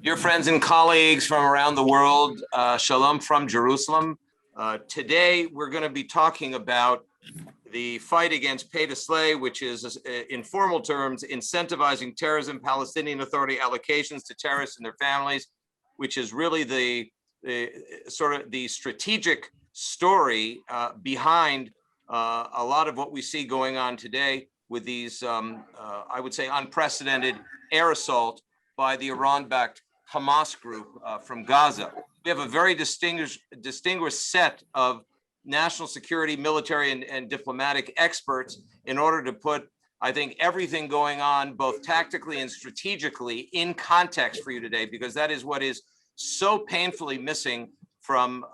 Dear friends and colleagues from around the world, shalom from Jerusalem. Today, we're going to be talking about the fight against pay to slay, which is, in formal terms, incentivizing terrorism, Palestinian Authority allocations to terrorists and their families, which is really the sort of the strategic story behind a lot of what we see going on today with these, I would say, unprecedented air assault by the Iran-backed Hamas group from Gaza. We have a very distinguished set of national security, military, and diplomatic experts in order to put, I think, everything going on, both tactically and strategically, in context for you today, because that is what is so painfully missing from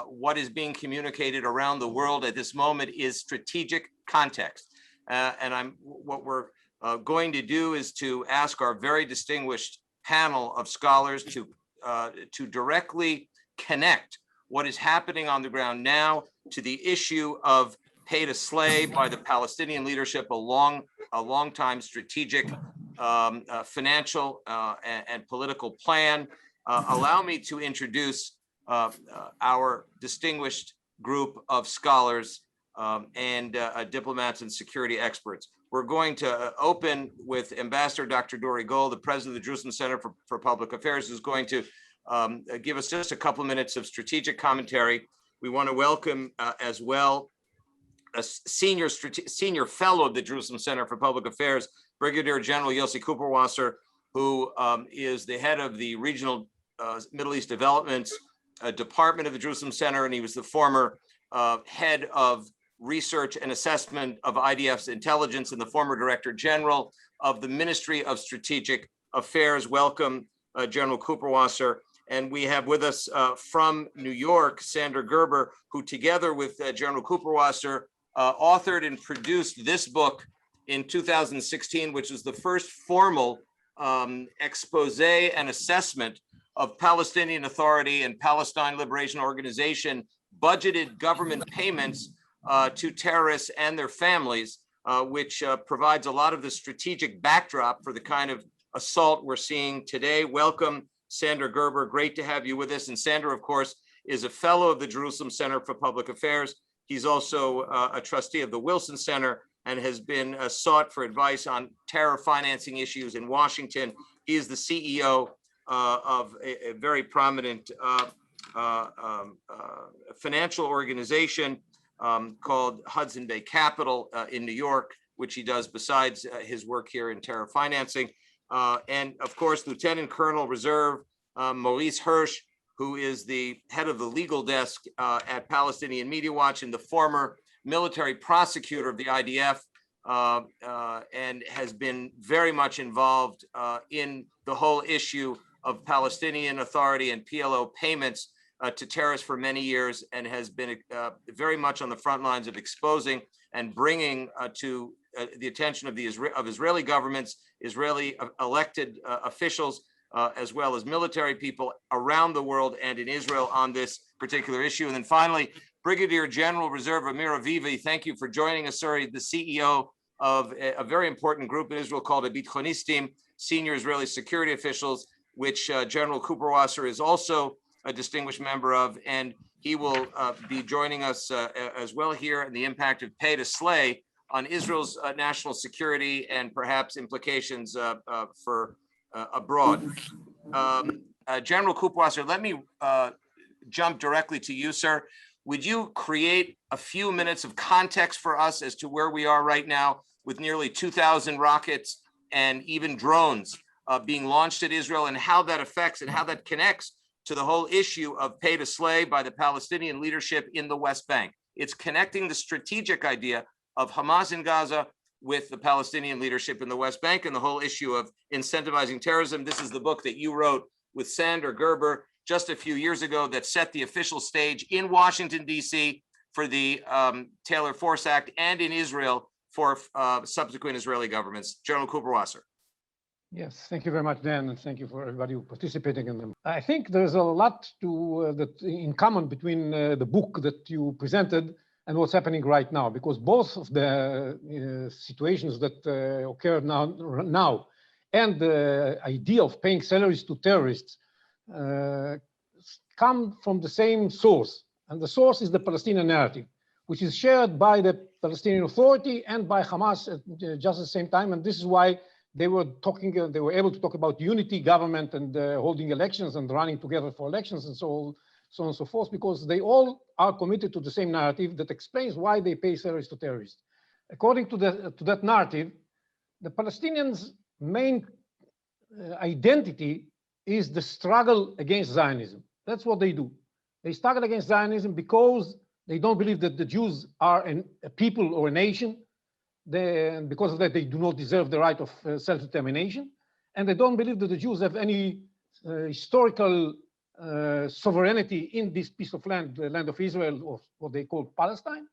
what is being communicated around the world at this moment is strategic context. What we're going to do is to ask our very distinguished panel of scholars to directly connect what is happening on the ground now to the issue of pay to slay by the Palestinian leadership, a long time strategic, financial and political plan. Allow me to introduce our distinguished group of scholars and diplomats and security experts. We're going to open with Ambassador Dr. Dore Gold, the president of the Jerusalem Center for Public Affairs, who's going to give us just a couple of minutes of strategic commentary. We want to welcome as well a senior fellow of the Jerusalem Center for Public Affairs, Brigadier General Yossi Kuperwasser, who is the head of the Regional Middle East Developments Department of the Jerusalem Center, and he was the former head of research and assessment of IDF's intelligence and the former director general of the Ministry of Strategic Affairs. Welcome, General Kuperwasser. And we have with us from New York, Sandra Gerber, who together with General Kuperwasser authored and produced this book in 2016, which is the first formal expose and assessment of Palestinian Authority and Palestine Liberation Organization budgeted government payments to terrorists and their families, which provides a lot of the strategic backdrop for the kind of assault we're seeing today. Welcome, Sandra Gerber. Great to have you with us. And Sandra, of course, is a fellow of the Jerusalem Center for Public Affairs. He's also a trustee of the Wilson Center and has been sought for advice on terror financing issues in Washington. He is the CEO of a very prominent financial organization called Hudson Bay Capital in New York, which he does besides his work here in terror financing. And of course, Lieutenant Colonel Reserve Maurice Hirsch, who is the head of the legal desk at Palestinian Media Watch and the former military prosecutor of the IDF, and has been very much involved in the whole issue of Palestinian Authority and PLO payments to terrorists for many years, and has been very much on the front lines of exposing and bringing to the attention of Israeli governments, Israeli elected officials, as well as military people around the world and in Israel on this particular issue. And then finally, Brigadier General Reserve Amir Avivi, thank you for joining us, sir. The CEO of a very important group in Israel called HaBithonistim, senior Israeli security officials, which General Kuperwasser is also a distinguished member of, and he will be joining us as well here in the impact of pay to slay on Israel's national security and perhaps implications for abroad. General Kuperwasser, let me jump directly to you, sir. Would you create a few minutes of context for us as to where we are right now with nearly 2,000 rockets and even drones being launched at Israel, and how that affects and how that connects to the whole issue of pay to slay by the Palestinian leadership in the West Bank? It's connecting the strategic idea of Hamas in Gaza with the Palestinian leadership in the West Bank and the whole issue of incentivizing terrorism. This is the book that you wrote with Sandra Gerber just a few years ago that set the official stage in Washington, D.C. for the Taylor Force Act and in Israel for subsequent Israeli governments. General Kuperwasser. Yes, thank you very much, Dan, and thank you for everybody participating in them. I think there's a lot that in common between the book that you presented and what's happening right now, because both of the situations that occur now and the idea of paying salaries to terrorists come from the same source. And the source is the Palestinian narrative, which is shared by the Palestinian Authority and by Hamas at just the same time. And this is why they were able to talk about unity government and holding elections and running together for elections and so on and so forth, because they all are committed to the same narrative that explains why they pay salaries to terrorists. According to that narrative, the Palestinians' main identity is the struggle against Zionism. That's what they do. They struggle against Zionism because they don't believe that the Jews are a people or a nation. And because of that, they do not deserve the right of self-determination. And they don't believe that the Jews have any historical sovereignty in this piece of land, the land of Israel, or what they call Palestine.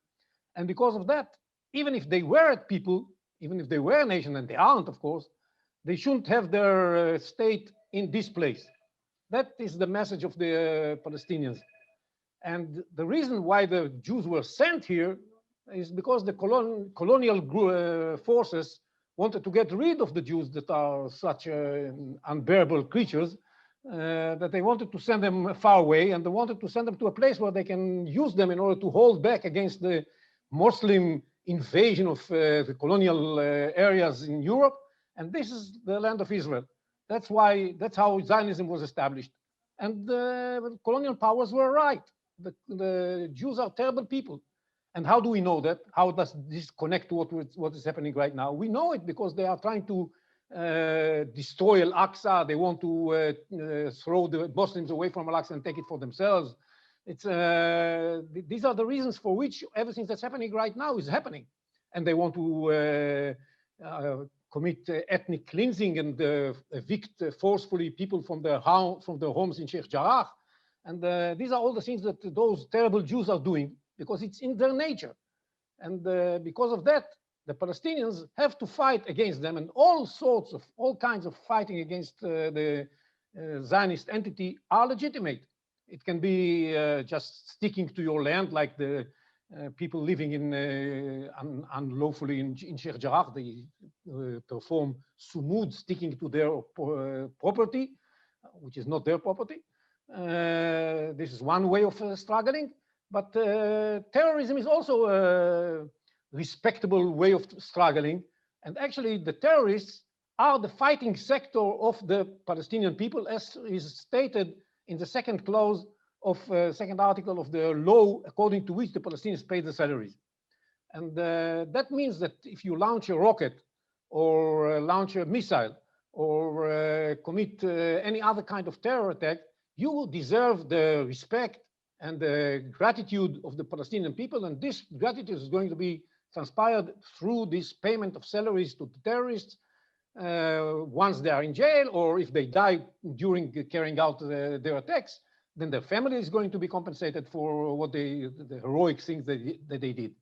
And because of that, even if they were a people, even if they were a nation, and they aren't, of course, they shouldn't have their state in this place. That is the message of the Palestinians. And the reason why the Jews were sent here is because the colonial forces wanted to get rid of the Jews that are such unbearable creatures, that they wanted to send them far away, and they wanted to send them to a place where they can use them in order to hold back against the Muslim invasion of the colonial areas in Europe. And this is the land of Israel. That's how Zionism was established. And the colonial powers were right. The Jews are terrible people. And how do we know that? How does this connect to what is happening right now? We know it because they are trying to destroy Al-Aqsa. They want to throw the Muslims away from Al-Aqsa and take it for themselves. These are the reasons for which everything that's happening right now is happening. And they want to commit ethnic cleansing and evict forcefully people from their homes in Sheikh Jarrah. And these are all the things that those terrible Jews are doing because it's in their nature. And because of that, the Palestinians have to fight against them, and all kinds of fighting against the Zionist entity are legitimate. It can be just sticking to your land, like the people living in unlawfully in Sheikh Jarrah. They perform sumud, sticking to their property, which is not their property. This is one way of struggling, but terrorism is also a respectable way of struggling. And actually, the terrorists are the fighting sector of the Palestinian people, as is stated in the second clause of second article of the law, according to which the Palestinians pay the salaries. And that means that if you launch a rocket or launch a missile or commit any other kind of terror attack, you deserve the respect and the gratitude of the Palestinian people. And this gratitude is going to be transpired through this payment of salaries to the terrorists once they are in jail, or if they die during carrying out their attacks, then their family is going to be compensated for what the heroic things that they did.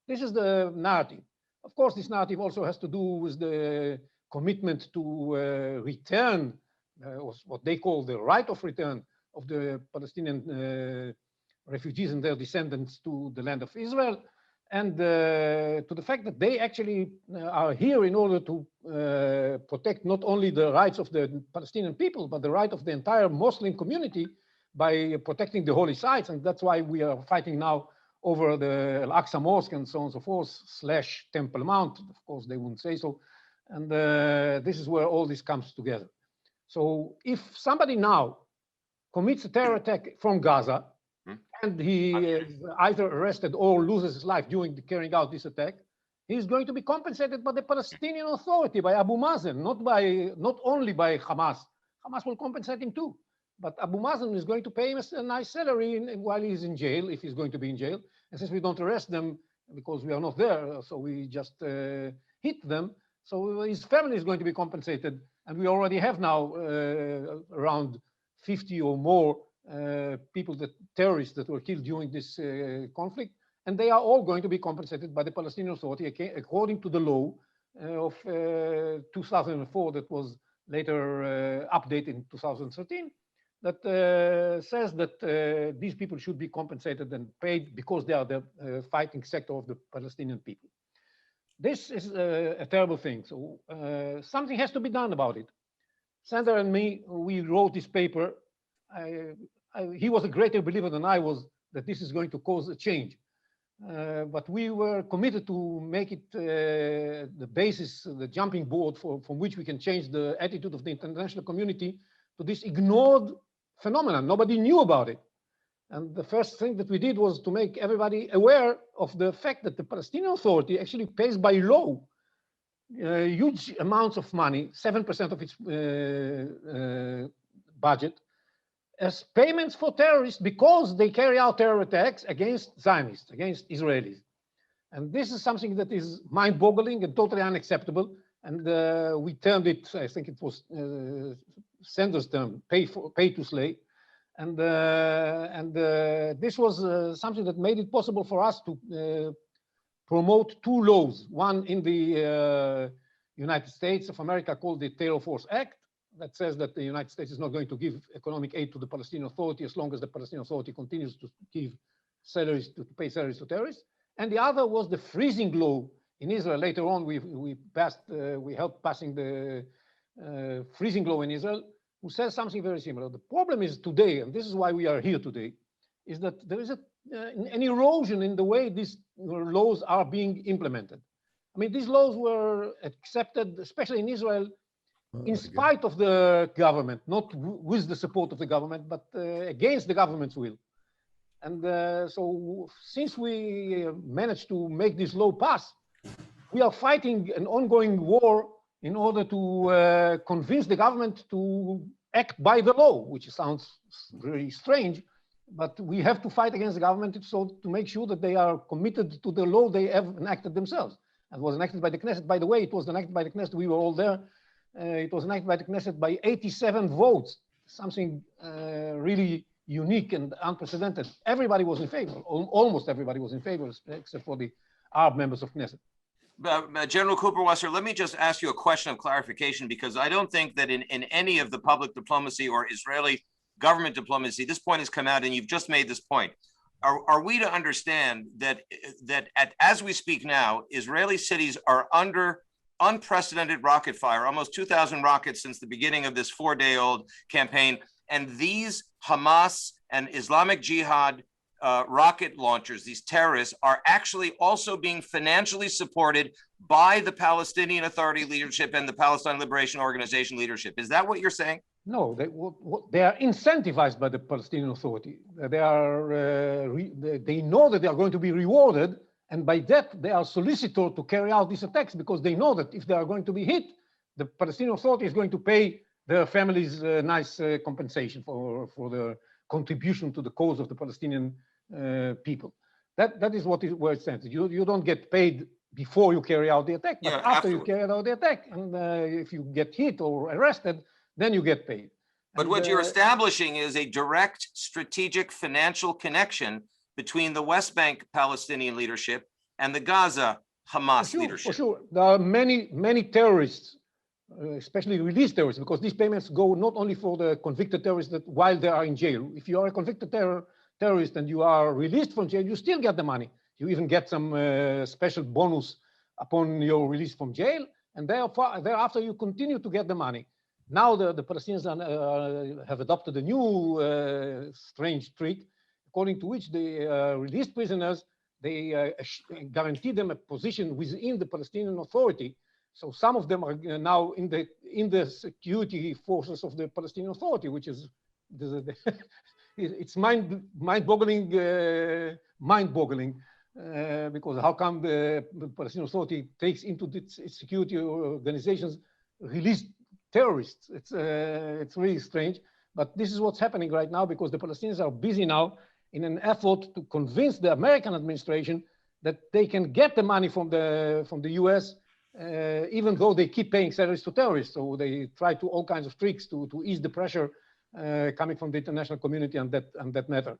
This is the narrative. Of course, this narrative also has to do with the commitment to return, what they call the right of return of the Palestinian refugees and their descendants to the land of Israel, and to the fact that they actually are here in order to protect not only the rights of the Palestinian people, but the right of the entire Muslim community by protecting the holy sites. And that's why we are fighting now over the Al-Aqsa Mosque and so on and so forth, / Temple Mount. Of course, they wouldn't say so. And this is where all this comes together. So if somebody now commits a terror attack from Gaza, and he is either arrested or loses his life during carrying out this attack, he's going to be compensated by the Palestinian Authority, by Abu Mazen, not only by Hamas. Hamas will compensate him too. But Abu Mazen is going to pay him a nice salary while he's in jail, if he's going to be in jail. And since we don't arrest them because we are not there, so we just hit them, so his family is going to be compensated. And we already have now around 50 or more terrorists that were killed during this conflict, and they are all going to be compensated by the Palestinian Authority according to the law of 2004 that was later updated in 2013, that says that these people should be compensated and paid because they are the fighting sector of the Palestinian people. this is a terrible thing. So something has to be done about it. Sander and me, we wrote this paper. He was a greater believer than I was that this is going to cause a change. But we were committed to make it the basis, the jumping board from which we can change the attitude of the international community to this ignored phenomenon. Nobody knew about it. And the first thing that we did was to make everybody aware of the fact that the Palestinian Authority actually pays by law huge amounts of money, 7% of its budget, as payments for terrorists because they carry out terror attacks against Zionists, against Israelis. And this is something that is mind-boggling and totally unacceptable. And we termed it, I think it was Sander's term, pay to slay. And this was something that made it possible for us to promote two laws. One in the United States of America called the Terror Force Act, that says that the United States is not going to give economic aid to the Palestinian Authority as long as the Palestinian Authority continues to give salaries, to pay salaries to terrorists. And the other was the freezing law in Israel. Later on, we helped passing the freezing law in Israel, who says something very similar. The problem is today, and this is why we are here today, is that there is an erosion in the way these laws are being implemented. I mean, these laws were accepted, especially in Israel, in spite of the government, not with the support of the government, but against the government's will. And so since we managed to make this law pass, we are fighting an ongoing war in order to convince the government to act by the law, which sounds very strange, but we have to fight against the government so to make sure that they are committed to the law they have enacted themselves. It was enacted by the Knesset. By the way, it was enacted by the Knesset. We were all there. It was enacted by the Knesset by 87 votes, something really unique and unprecedented. Everybody was in favor. Almost everybody was in favor, except for the Arab members of Knesset. General Kuperwasser, let me just ask you a question of clarification, because I don't think that in any of the public diplomacy or Israeli government diplomacy, this point has come out, and you've just made this point. Are we to understand that as we speak now, Israeli cities are under unprecedented rocket fire, almost 2,000 rockets since the beginning of this 4-day-old campaign, and these Hamas and Islamic Jihad rocket launchers, these terrorists, are actually also being financially supported by the Palestinian Authority leadership and the Palestine Liberation Organization leadership? Is that what you're saying? No, they are incentivized by the Palestinian Authority. They know that they are going to be rewarded, and by that they are solicited to carry out these attacks because they know that if they are going to be hit, the Palestinian Authority is going to pay their families nice compensation for the contribution to the cause of the Palestinian people. That is where it stands. You don't get paid before you carry out the attack, but after you carry out the attack, and if you get hit or arrested, then you get paid. But what you're establishing is a direct strategic financial connection between the West Bank Palestinian leadership and the Gaza Hamas leadership. For sure. There are many terrorists, especially released terrorists, because these payments go not only for the convicted terrorists that while they are in jail. If you are a convicted terrorist and you are released from jail, you still get the money. You even get some special bonus upon your release from jail, and thereafter you continue to get the money. Now the Palestinians have adopted a new strange trick, according to which the released prisoners, they guarantee them a position within the Palestinian Authority. So some of them are now in the security forces of the Palestinian Authority, which is it's mind-boggling, because how come the Palestinian Authority takes into its security organizations released terrorists? It's really strange, but this is what's happening right now because the Palestinians are busy now in an effort to convince the American administration that they can get the money from the US, even though they keep paying salaries to terrorists. So they try to all kinds of tricks to ease the pressure coming from the international community on that matter.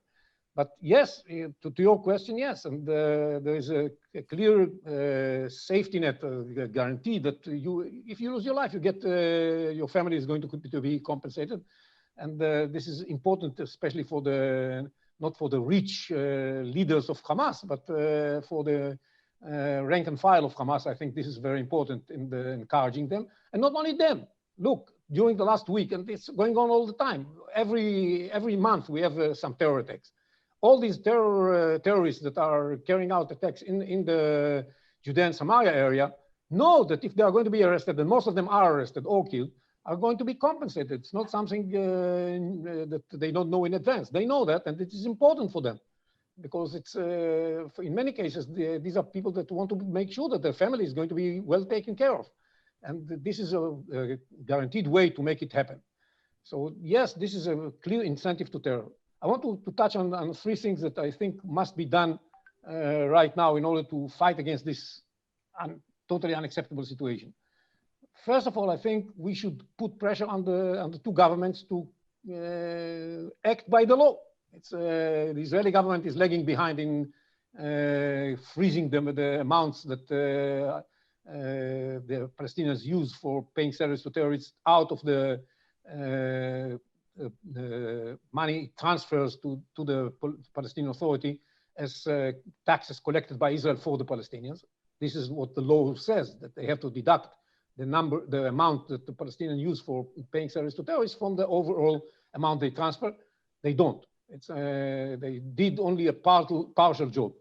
But yes, to your question, yes, and there is a clear safety net guarantee that if you lose your life, you get your family is going to be compensated, and this is important, especially for not for the rich leaders of Hamas, but for the rank and file of Hamas. I think this is very important in encouraging them. And not only them, look, during the last week, and it's going on all the time, every month we have some terror attacks. All these terrorists that are carrying out attacks in the Judea and Samaria area know that if they are going to be arrested, and most of them are arrested or killed, are going to be compensated. It's not something that they don't know in advance. They know that, and it is important for them because it's, in many cases, these are people that want to make sure that their family is going to be well taken care of. And this is a guaranteed way to make it happen. So yes, this is a clear incentive to terror. I want to touch on three things that I think must be done right now in order to fight against this totally unacceptable situation. First of all, I think we should put pressure on the two governments to act by the law. The Israeli government is lagging behind in freezing the amounts that the Palestinians use for paying salaries to terrorists out of the money transfers to the Palestinian Authority as taxes collected by Israel for the Palestinians. This is what the law says, that they have to deduct the amount that the Palestinians use for paying salaries to terrorists from the overall amount they transfer. They don't. They did only a partial job.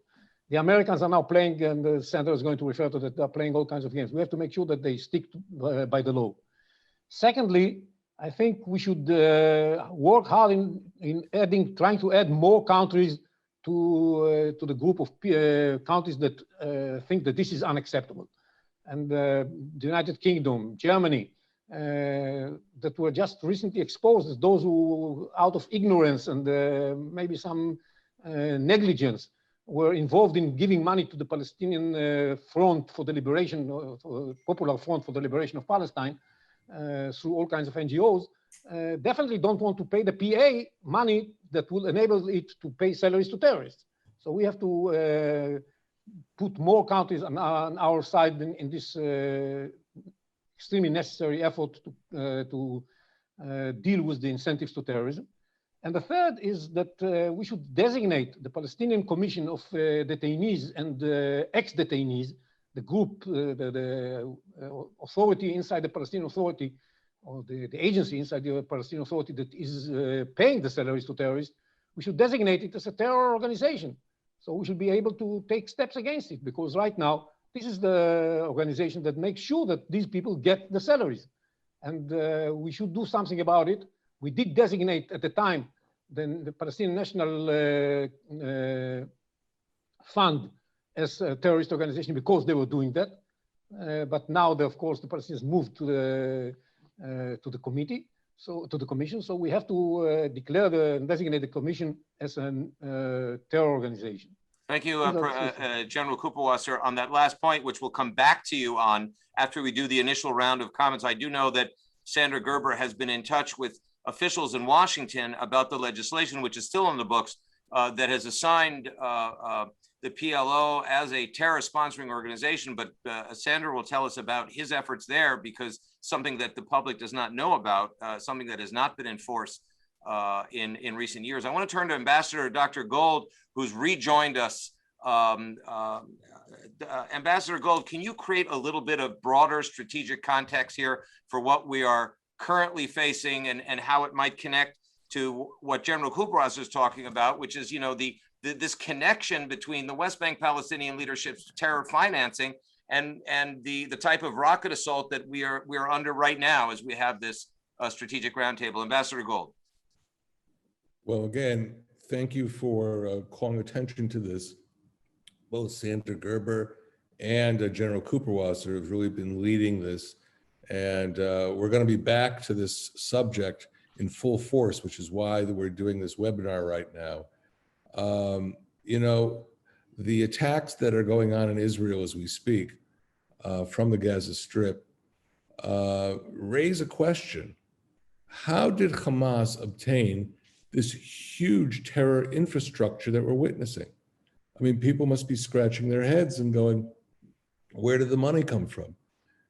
The Americans are now playing, and the senator is going to refer to that, they're playing all kinds of games. We have to make sure that they stick by the law. Secondly, I think we should work hard in trying to add more countries to the group of countries that think that this is unacceptable. And the United Kingdom, Germany, that were just recently exposed as those who, out of ignorance and maybe some negligence, were involved in giving money to the Palestinian Front for the Liberation, Popular Front for the Liberation of Palestine, through all kinds of NGOs, definitely don't want to pay the PA money that will enable it to pay salaries to terrorists. So we have to put more countries on our side in this extremely necessary effort to deal with the incentives to terrorism. And the third is that we should designate the Palestinian Commission of Detainees and ex-detainees, the group, the authority inside the Palestinian Authority, or the agency inside the Palestinian Authority that is paying the salaries to terrorists. We should designate it as a terror organization. So we should be able to take steps against it, because right now, this is the organization that makes sure that these people get the salaries. And we should do something about it. We did designate at the time the Palestinian National Fund as a terrorist organization because they were doing that. But now, of course, the Palestinians moved to the committee, to the commission. So we have to declare and designate the commission as a terror organization. Thank you, General Kuperwasser. On that last point, which we'll come back to you on after we do the initial round of comments, I do know that Senator Gerber has been in touch with officials in Washington about the legislation, which is still on the books, that has assigned the PLO as a terror sponsoring organization. But Senator will tell us about his efforts there, because something that the public does not know about, something that has not been enforced in recent years. I want to turn to Ambassador Dr. Gold, who's rejoined us. Ambassador Gold, can you create a little bit of broader strategic context here for what we are currently facing and how it might connect to what General Kuperwasser is talking about, which is, this connection between the West Bank Palestinian leadership's terror financing and the type of rocket assault that we are under right now as we have this strategic roundtable. Ambassador Gold. Well, again, thank you for calling attention to this. Both Senator Gerber and General Kuperwasser have really been leading this. And we're going to be back to this subject in full force, which is why we're doing this webinar right now. The attacks that are going on in Israel as we speak from the Gaza Strip raise a question. How did Hamas obtain this huge terror infrastructure that we're witnessing? I mean, people must be scratching their heads and going, where did the money come from?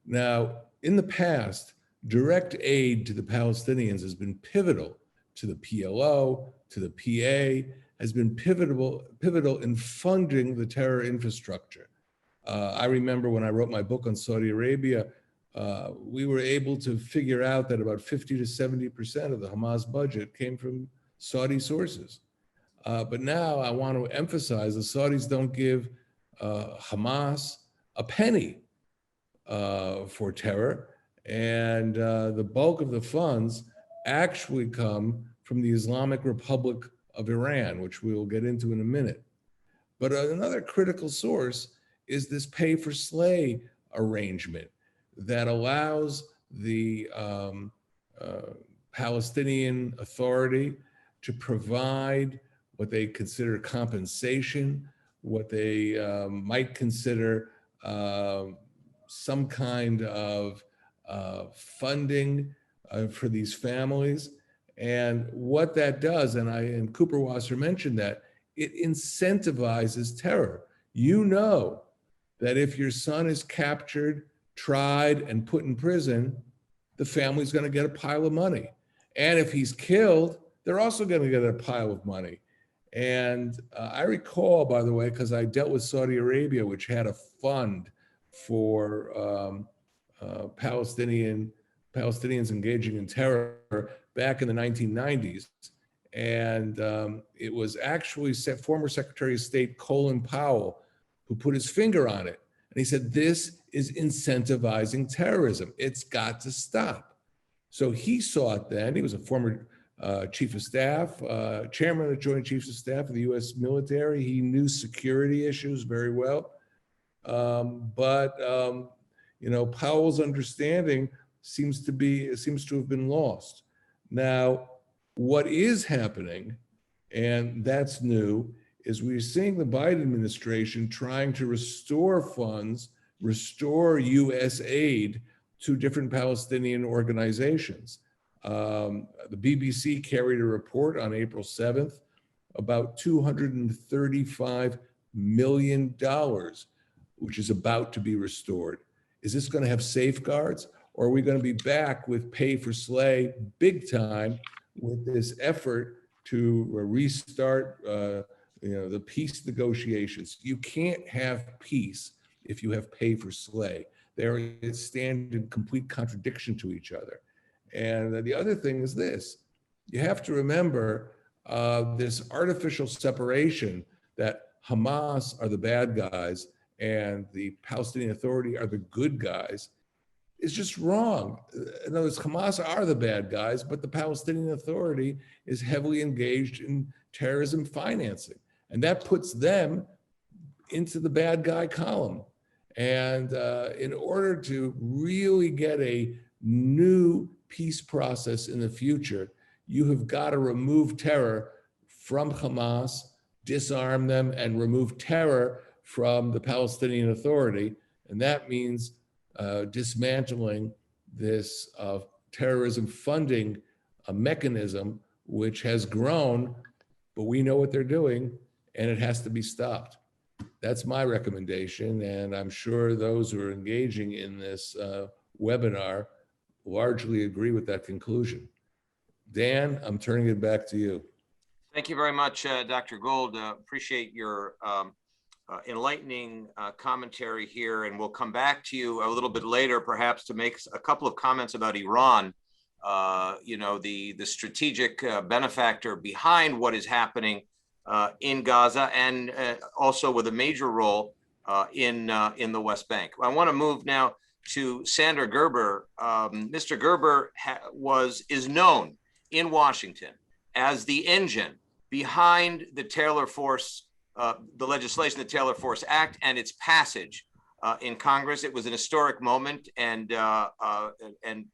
Now, in the past, direct aid to the Palestinians has been pivotal to the PLO, to the PA, has been pivotal in funding the terror infrastructure. I remember when I wrote my book on Saudi Arabia, we were able to figure out that about 50 to 70% of the Hamas budget came from Saudi sources. But now I want to emphasize the Saudis don't give Hamas a penny for terror. And the bulk of the funds actually come from the Islamic Republic of Iran, which we will get into in a minute. But another critical source is this pay for slay arrangement that allows the Palestinian Authority to provide what they consider compensation, what they might consider some kind of funding for these families. And what that does, and Kuperwasser mentioned that, it incentivizes terror. You know that if your son is captured, tried, and put in prison, the family's going to get a pile of money. And if he's killed, they're also going to get a pile of money. And I recall, by the way, because I dealt with Saudi Arabia, which had a fund for Palestinians engaging in terror back in the 1990s. And it was actually former Secretary of State Colin Powell who put his finger on it. And he said, this is incentivizing terrorism. It's got to stop. So he saw it then. He was a former chief of staff, chairman of the Joint Chiefs of Staff of the U.S. military. He knew security issues very well. Powell's understanding seems to have been lost. Now, what is happening, and that's new, is we're seeing the Biden administration trying to restore funds, restore U.S. aid to different Palestinian organizations. The BBC carried a report on April 7th about $235 million, which is about to be restored. Is this going to have safeguards, or are we going to be back with pay for slay big time with this effort to restart the peace negotiations? You can't have peace if you have pay for slay. They stand in complete contradiction to each other. And the other thing is this: you have to remember this artificial separation that Hamas are the bad guys and the Palestinian Authority are the good guys is just wrong. In other words, Hamas are the bad guys, but the Palestinian Authority is heavily engaged in terrorism financing. And that puts them into the bad guy column. And in order to really get a new peace process in the future, you have got to remove terror from Hamas, disarm them, and remove terror from the Palestinian Authority. And that means dismantling this terrorism funding mechanism, which has grown, but we know what they're doing, and it has to be stopped. That's my recommendation, and I'm sure those who are engaging in this webinar largely agree with that conclusion. Dan, I'm turning it back to you. Thank you very much, Dr. Gold. Appreciate your enlightening commentary here, and we'll come back to you a little bit later, perhaps, to make a couple of comments about Iran. The strategic benefactor behind what is happening in Gaza, and also with a major role in the West Bank. I want to move now to Sandra Gerber. Mr. Gerber is known in Washington as the engine behind the Taylor Force, the legislation, the Taylor Force Act, and its passage in Congress. It was an historic moment, and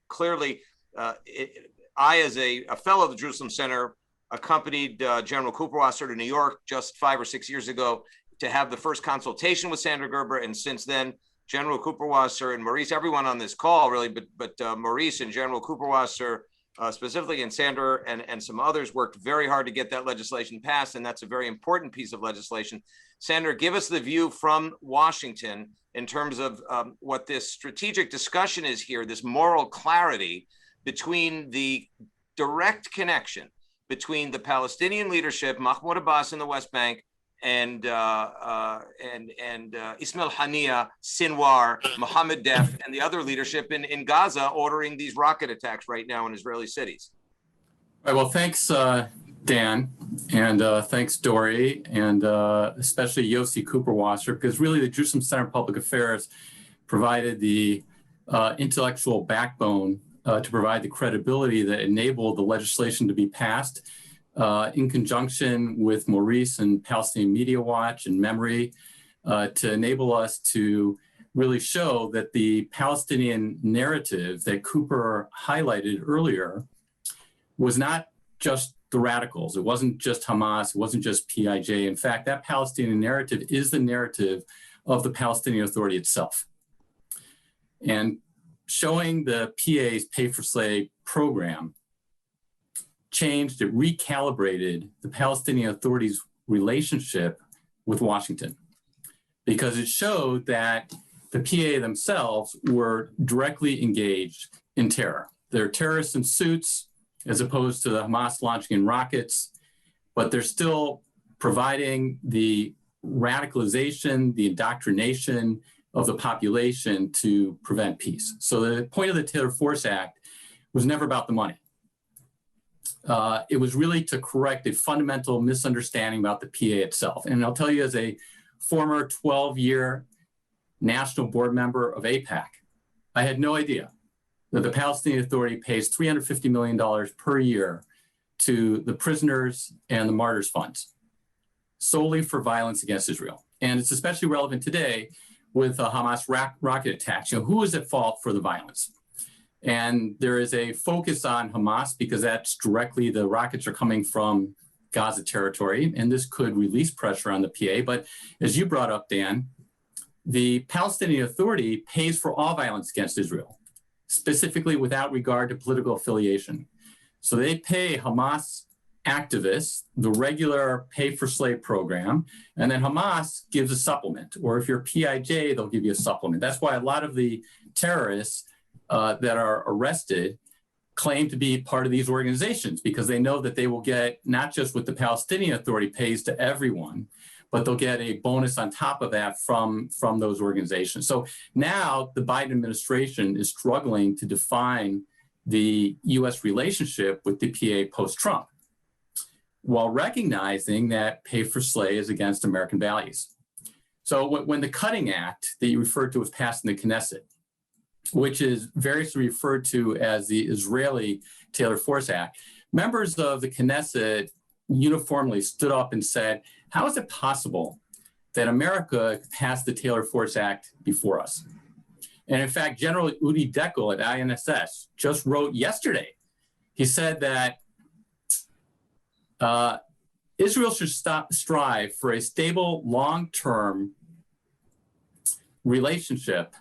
clearly, I, as a fellow of the Jerusalem Center, accompanied General Kuperwasser to New York just 5 or 6 years ago to have the first consultation with Sandra Gerber, and since then, General Kuperwasser and Maurice, everyone on this call really, but Maurice and General Kuperwasser specifically, and Sandra and some others worked very hard to get that legislation passed, and that's a very important piece of legislation. Sandra, give us the view from Washington in terms of what this strategic discussion is here, this moral clarity between the direct connection between the Palestinian leadership, Mahmoud Abbas in the West Bank, Ismail Haniya, Sinwar, Mohammed Def, and the other leadership in Gaza ordering these rocket attacks right now in Israeli cities. All right, well, thanks, Dan, and thanks, Dore, and especially Yossi Kuperwasser, because really the Jerusalem Center of Public Affairs provided the intellectual backbone to provide the credibility that enabled the legislation to be passed in conjunction with Maurice and Palestinian Media Watch and Memory to enable us to really show that the Palestinian narrative that Cooper highlighted earlier was not just the radicals. It wasn't just Hamas. It wasn't just PIJ. In fact, that Palestinian narrative is the narrative of the Palestinian Authority itself. And showing the PA's Pay for Slay program changed, it recalibrated the Palestinian Authority's relationship with Washington, because it showed that the PA themselves were directly engaged in terror. They're terrorists in suits as opposed to the Hamas launching in rockets, but they're still providing the radicalization, the indoctrination of the population to prevent peace. So the point of the Taylor Force Act was never about the money. It was really to correct a fundamental misunderstanding about the PA itself. And I'll tell you, as a former 12-year national board member of AIPAC, I had no idea that the Palestinian Authority pays $350 million per year to the prisoners and the martyrs funds solely for violence against Israel. And it's especially relevant today with Hamas rocket attacks. You know, who is at fault for the violence? And there is a focus on Hamas because that's directly, the rockets are coming from Gaza territory, and this could release pressure on the PA. But as you brought up, Dan, the Palestinian Authority pays for all violence against Israel, specifically without regard to political affiliation. So they pay Hamas activists the regular Pay for Slay program, and then Hamas gives a supplement. Or if you're PIJ, they'll give you a supplement. That's why a lot of the terrorists that are arrested claim to be part of these organizations, because they know that they will get not just what the Palestinian Authority pays to everyone, but they'll get a bonus on top of that from those organizations. So now the Biden administration is struggling to define the U.S. relationship with the PA post-Trump, while recognizing that Pay for Slay is against American values. So when the Cutting Act that you referred to was passed in the Knesset, which is variously referred to as the Israeli Taylor Force Act, members of the Knesset uniformly stood up and said, how is it possible that America passed the Taylor Force Act before us? And in fact, General Udi Dekel at INSS just wrote yesterday, he said that Israel should strive for a stable, long-term relationship.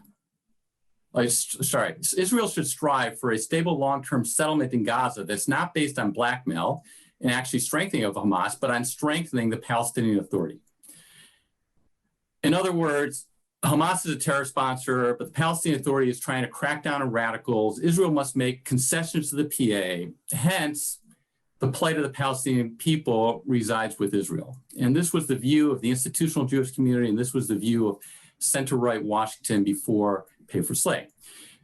Israel should strive for a stable, long-term settlement in Gaza that's not based on blackmail and actually strengthening of Hamas, but on strengthening the Palestinian Authority. In other words, Hamas is a terror sponsor, but the Palestinian Authority is trying to crack down on radicals. Israel must make concessions to the PA. Hence, the plight of the Palestinian people resides with Israel. And this was the view of the institutional Jewish community, and this was the view of center-right Washington before Pay for Slay.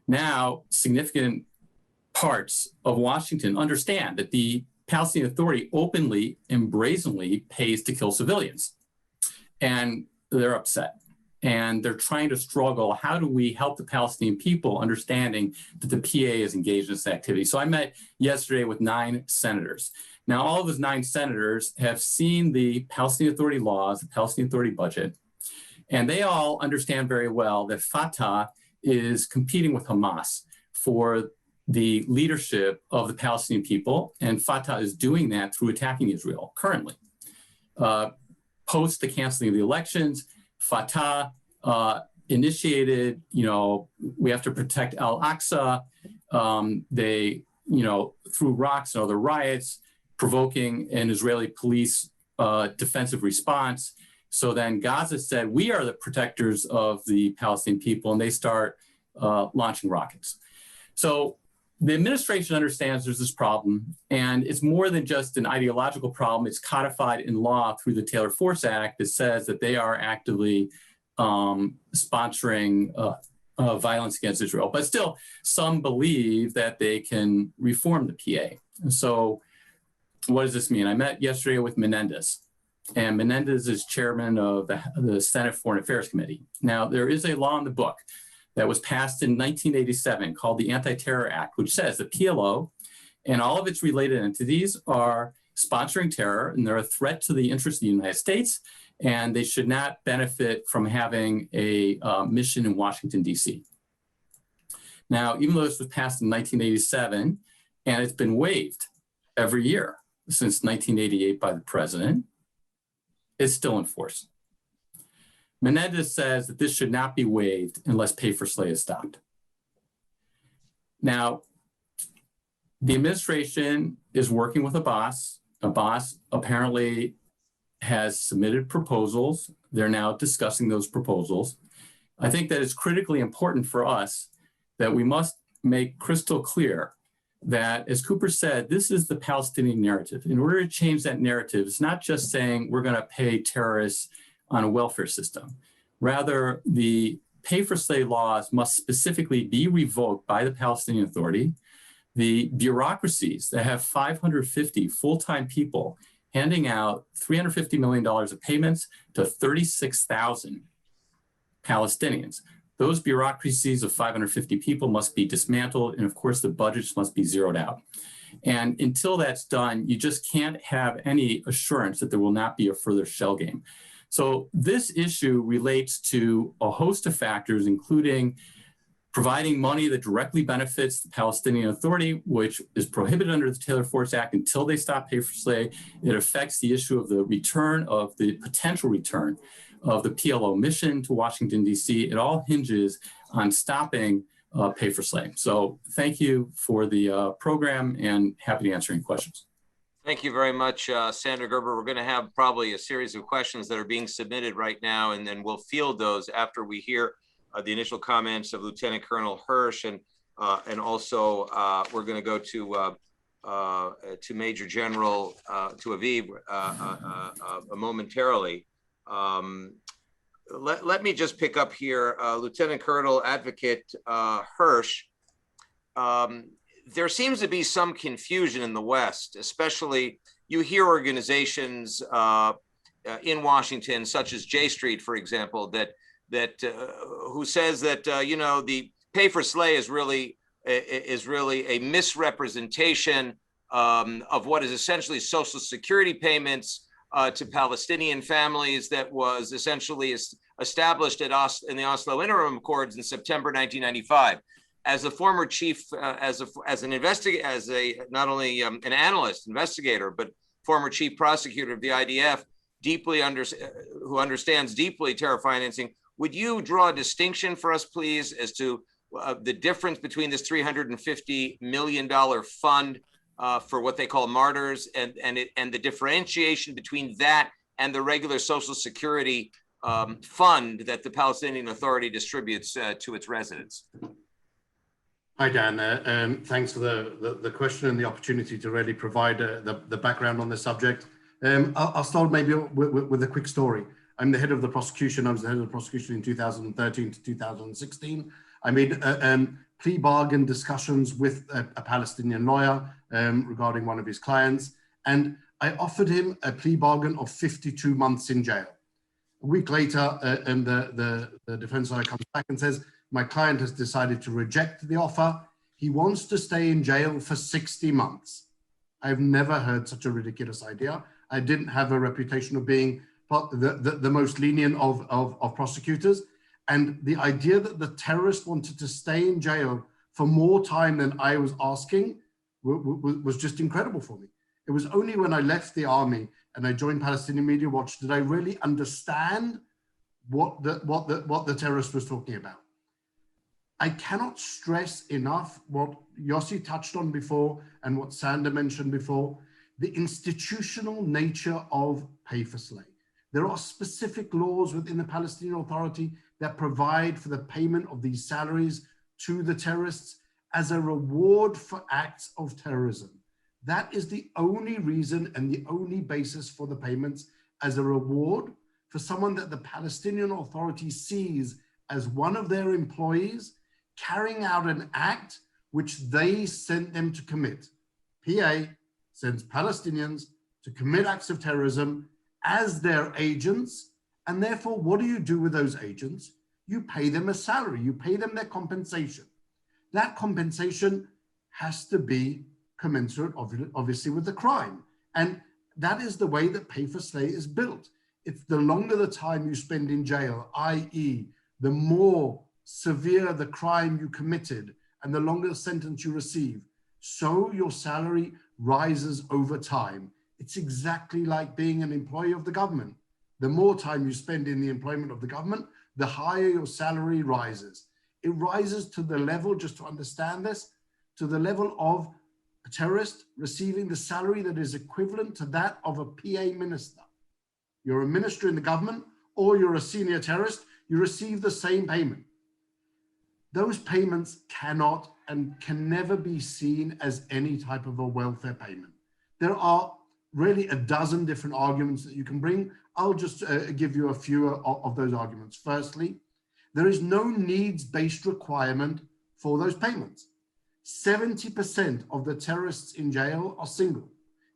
Now, significant parts of Washington understand that the Palestinian Authority openly and brazenly pays to kill civilians. And they're upset. And they're trying to struggle. How do we help the Palestinian people understanding that the PA is engaged in this activity? So I met yesterday with 9 senators. Now, all of those 9 senators have seen the Palestinian Authority laws, the Palestinian Authority budget, and they all understand very well that Fatah is competing with Hamas for the leadership of the Palestinian people, and Fatah is doing that through attacking Israel currently. Post the canceling of the elections, Fatah initiated, we have to protect Al-Aqsa. They, threw rocks and other riots, provoking an Israeli police defensive response. So then Gaza said, we are the protectors of the Palestinian people, and they start launching rockets. So the administration understands there's this problem, and it's more than just an ideological problem. It's codified in law through the Taylor Force Act that says that they are actively sponsoring violence against Israel. But still, some believe that they can reform the PA. And so what does this mean? I met yesterday with Menendez, and Menendez is chairman of the Senate Foreign Affairs Committee. Now, there is a law in the book that was passed in 1987 called the Anti-Terror Act, which says the PLO and all of its related entities are sponsoring terror, and they're a threat to the interests of the United States, and they should not benefit from having a mission in Washington, D.C. Now, even though this was passed in 1987, and it's been waived every year since 1988 by the president, it's still in force. Menendez says that this should not be waived unless pay for slay is stopped. Now, the administration is working with a boss. A boss apparently has submitted proposals. They're now discussing those proposals. I think that it's critically important for us that we must make crystal clear that, as Cooper said, this is the Palestinian narrative. In order to change that narrative, it's not just saying we're going to pay terrorists on a welfare system. Rather, the pay-for-slay laws must specifically be revoked by the Palestinian Authority. The bureaucracies that have 550 full-time people handing out $350 million of payments to 36,000 Palestinians. Those bureaucracies of 550 people must be dismantled, and of course the budgets must be zeroed out. And until that's done, you just can't have any assurance that there will not be a further shell game. So this issue relates to a host of factors, including providing money that directly benefits the Palestinian Authority, which is prohibited under the Taylor Force Act until they stop pay for slay. It affects the issue of the return of the potential return of the PLO mission to Washington, D.C. It all hinges on stopping pay for slay. So thank you for the program, and happy to answer any questions. Thank you very much, Senator Gerber. We're going to have probably a series of questions that are being submitted right now, and then we'll field those after we hear the initial comments of Lieutenant Colonel Hirsch, and also we're going to go to Major General to Aviv momentarily. Let me just pick up here, Lieutenant Colonel Advocate Hirsch. There seems to be some confusion in the West, especially you hear organizations in Washington, such as J Street, for example, who says that the pay for slay is really a misrepresentation of what is essentially Social Security payments to Palestinian families that was essentially established in the Oslo Interim Accords in September 1995. As a former chief, as an investigator, not only an analyst, investigator, but former chief prosecutor of the IDF, who understands deeply terror financing, would you draw a distinction for us, please, as to the difference between this $350 million fund for what they call martyrs, and the differentiation between that and the regular Social Security fund that the Palestinian Authority distributes to its residents? Hi, Dan. Thanks for the question and the opportunity to really provide the background on this subject. I'll start maybe with a quick story. I'm the head of the prosecution. I was the head of the prosecution in 2013 to 2016. I made plea bargain discussions with a Palestinian lawyer regarding one of his clients, and I offered him a plea bargain of 52 months in jail. A week later, and the defense lawyer comes back and says, my client has decided to reject the offer. He wants to stay in jail for 60 months. I've never heard such a ridiculous idea. I didn't have a reputation of being the most lenient of prosecutors. And the idea that the terrorist wanted to stay in jail for more time than I was asking was just incredible for me. It was only when I left the army and I joined Palestinian Media Watch did I really understand what the terrorist was talking about. I cannot stress enough what Yossi touched on before and what Sander mentioned before, the institutional nature of pay for slay. There are specific laws within the Palestinian Authority that provide for the payment of these salaries to the terrorists. as a reward for acts of terrorism. That is the only reason and the only basis for the payments, as a reward for someone that the Palestinian Authority sees as one of their employees carrying out an act which they sent them to commit. PA sends Palestinians to commit acts of terrorism as their agents, and therefore what do you do with those agents? You pay them a salary, you pay them their compensation. That compensation has to be commensurate, obviously, with the crime. And that is the way that pay for slay is built. It's the longer the time you spend in jail, i.e., the more severe the crime you committed and the longer the sentence you receive, so your salary rises over time. It's exactly like being an employee of the government. The more time you spend in the employment of the government, the higher your salary rises. It rises to the level, just to understand this, to the level of a terrorist receiving the salary that is equivalent to that of a PA minister. You're a minister in the government or you're a senior terrorist, you receive the same payment. Those payments cannot and can never be seen as any type of a welfare payment. There are really a dozen different arguments that you can bring. I'll just give you a few of those arguments. Firstly, there is no needs-based requirement for those payments. 70% of the terrorists in jail are single.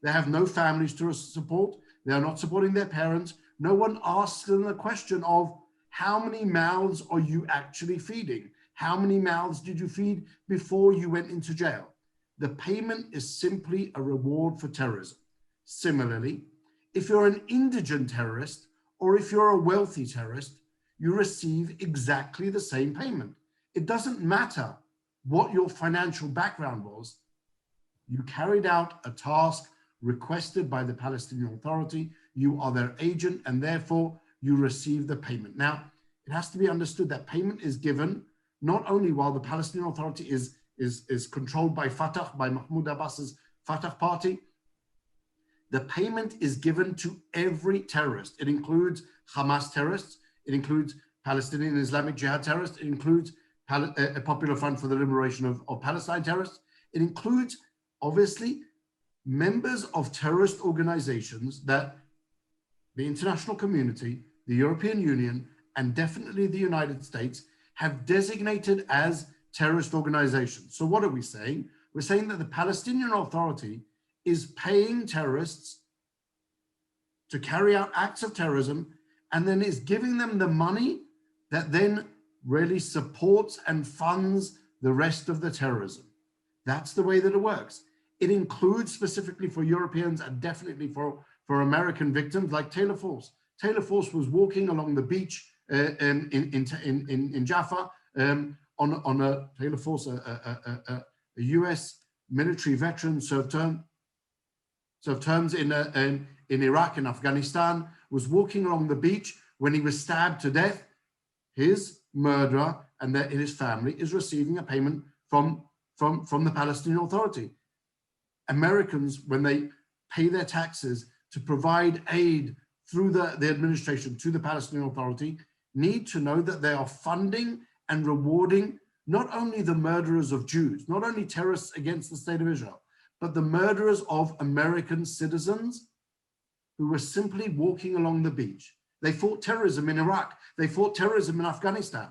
They have no families to support. They are not supporting their parents. No one asks them the question of how many mouths are you actually feeding? How many mouths did you feed before you went into jail? The payment is simply a reward for terrorism. Similarly, if you're an indigent terrorist or if you're a wealthy terrorist, you receive exactly the same payment. It doesn't matter what your financial background was. You carried out a task requested by the Palestinian Authority. You are their agent and therefore you receive the payment. Now, it has to be understood that payment is given not only while the Palestinian Authority is controlled by Fatah, by Mahmoud Abbas's Fatah party. The payment is given to every terrorist. It includes Hamas terrorists. It includes Palestinian Islamic Jihad terrorists. It includes a Popular Front for the Liberation of Palestine terrorists. It includes, obviously, members of terrorist organizations that the international community, the European Union, and definitely the United States have designated as terrorist organizations. So what are we saying? We're saying that the Palestinian Authority is paying terrorists to carry out acts of terrorism and then is giving them the money that then really supports and funds the rest of the terrorism. That's the way that it works. It includes specifically for Europeans and definitely for American victims like Taylor Force. Taylor Force was walking along the beach in Jaffa on a Taylor Force, a US military veteran served terms in Iraq and Afghanistan, was walking along the beach when he was stabbed to death. His murderer and his family is receiving a payment from the Palestinian Authority. Americans, when they pay their taxes to provide aid through the administration to the Palestinian Authority, need to know that they are funding and rewarding not only the murderers of Jews, not only terrorists against the state of Israel, but the murderers of American citizens who were simply walking along the beach. They fought terrorism in Iraq. They fought terrorism in Afghanistan.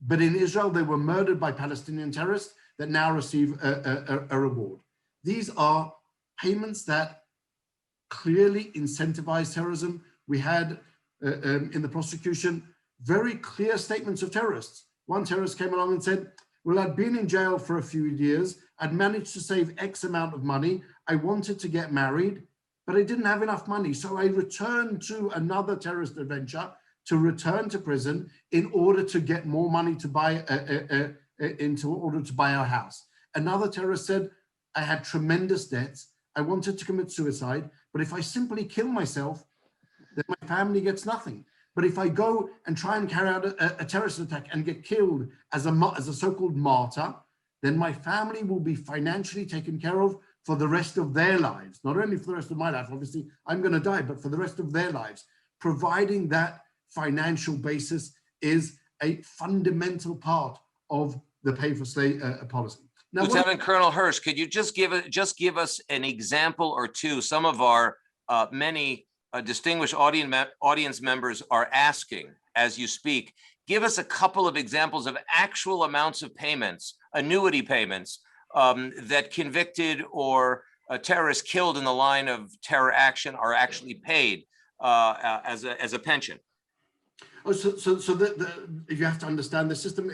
But in Israel, they were murdered by Palestinian terrorists that now receive a reward. These are payments that clearly incentivize terrorism. We had in the prosecution very clear statements of terrorists. One terrorist came along and said, well, I'd been in jail for a few years. I'd managed to save X amount of money. I wanted to get married, but I didn't have enough money. So I returned to another terrorist adventure to return to prison in order to get more money to buy our house. Another terrorist said, I had tremendous debts. I wanted to commit suicide, but if I simply kill myself, then my family gets nothing. But if I go and try and carry out a terrorist attack and get killed as a so-called martyr, then my family will be financially taken care of for the rest of their lives. Not only for the rest of my life, obviously I'm going to die, but for the rest of their lives. Providing that financial basis is a fundamental part of the pay-for-slay policy. Now, Lieutenant Colonel Hirsch, could you just give us an example or two? Some of our many distinguished audience members are asking as you speak. Give us a couple of examples of actual amounts of payments, annuity payments, that convicted or terrorists killed in the line of terror action are actually paid as a pension. Oh, so if you have to understand the system,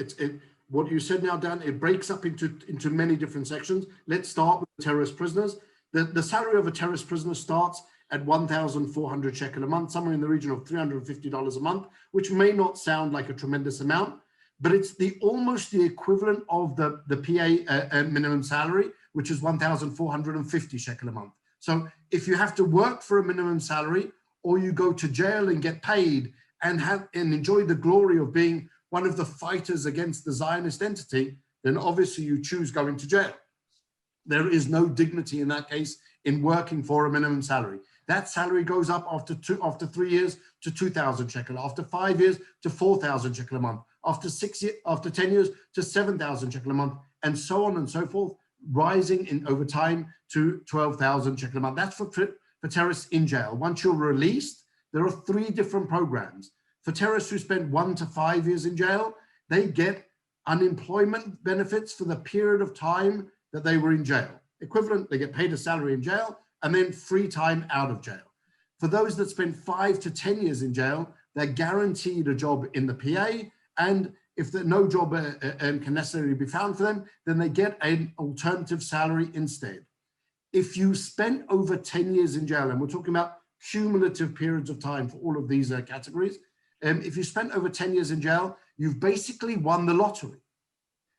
what you said now, Dan, it breaks up into many different sections. Let's start with terrorist prisoners. The salary of a terrorist prisoner starts at 1,400 shekel a month, somewhere in the region of $350 a month, which may not sound like a tremendous amount, but it's almost the equivalent of the PA minimum salary, which is 1,450 shekel a month. So if you have to work for a minimum salary, or you go to jail and get paid and enjoy the glory of being one of the fighters against the Zionist entity, then obviously you choose going to jail. There is no dignity in that case in working for a minimum salary. That salary goes up after 3 years to 2,000 shekel, after 5 years to 4,000 shekel a month, after 10 years to 7,000 shekel a month, and so on and so forth, rising over time to 12,000 shekel a month. That's for terrorists in jail. Once you're released, there are 3 different programs. For terrorists who spend 1 to 5 years in jail, they get unemployment benefits for the period of time that they were in jail. Equivalent, they get paid a salary in jail and then free time out of jail. For those that spend 5 to 10 years in jail, they're guaranteed a job in the PA, and if no job can necessarily be found for them, then they get an alternative salary instead. If you spent over 10 years in jail, and we're talking about cumulative periods of time for all of these categories, if you spent over 10 years in jail, you've basically won the lottery.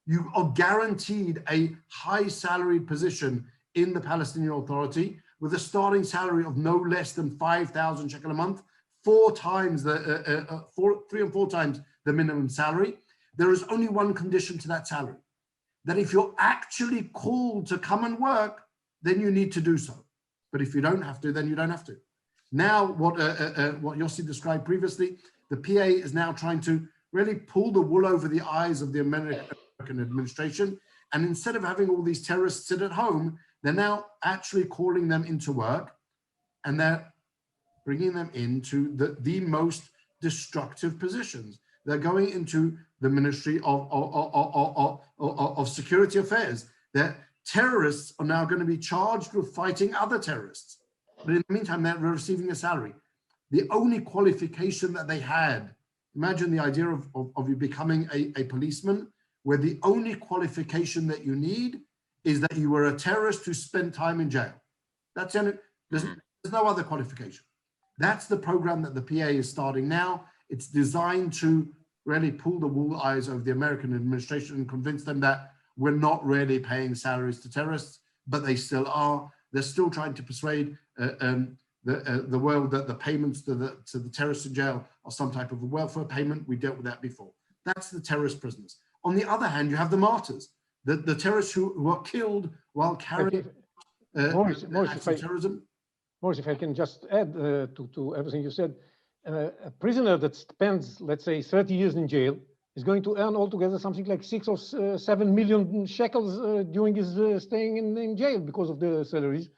You are guaranteed a high salaried position in the Palestinian Authority with a starting salary of no less than 5,000 shekel a month, 3 and 4 times the minimum salary. There is only one condition to that salary, that if you're actually called to come and work, then you need to do so. But if you don't have to, then you don't have to. Now, what Yossi described previously, the PA is now trying to really pull the wool over the eyes of the American administration. And instead of having all these terrorists sit at home, they're now actually calling them into work, and they're bringing them into the most destructive positions. They're going into the Ministry of Security Affairs. That terrorists are now going to be charged with fighting other terrorists. But in the meantime, they're receiving a salary. The only qualification that they had, imagine the idea of you becoming a policeman, where the only qualification that you need is that you were a terrorist who spent time in jail. That's it. There's no other qualification. That's the program that the PA is starting now. It's designed to really pull the wool eyes of the American administration and convince them that we're not really paying salaries to terrorists, but they still are. They're still trying to persuade the world that the payments to the terrorists in jail are some type of a welfare payment. We dealt with that before. That's the terrorist prisoners. On the other hand, you have the martyrs, the terrorists who are killed while carrying Maurice, terrorism. Maurice, if I can just add to everything you said, a prisoner that spends, let's say, 30 years in jail is going to earn altogether something like 6 or 7 million shekels during his staying in jail because of the salaries,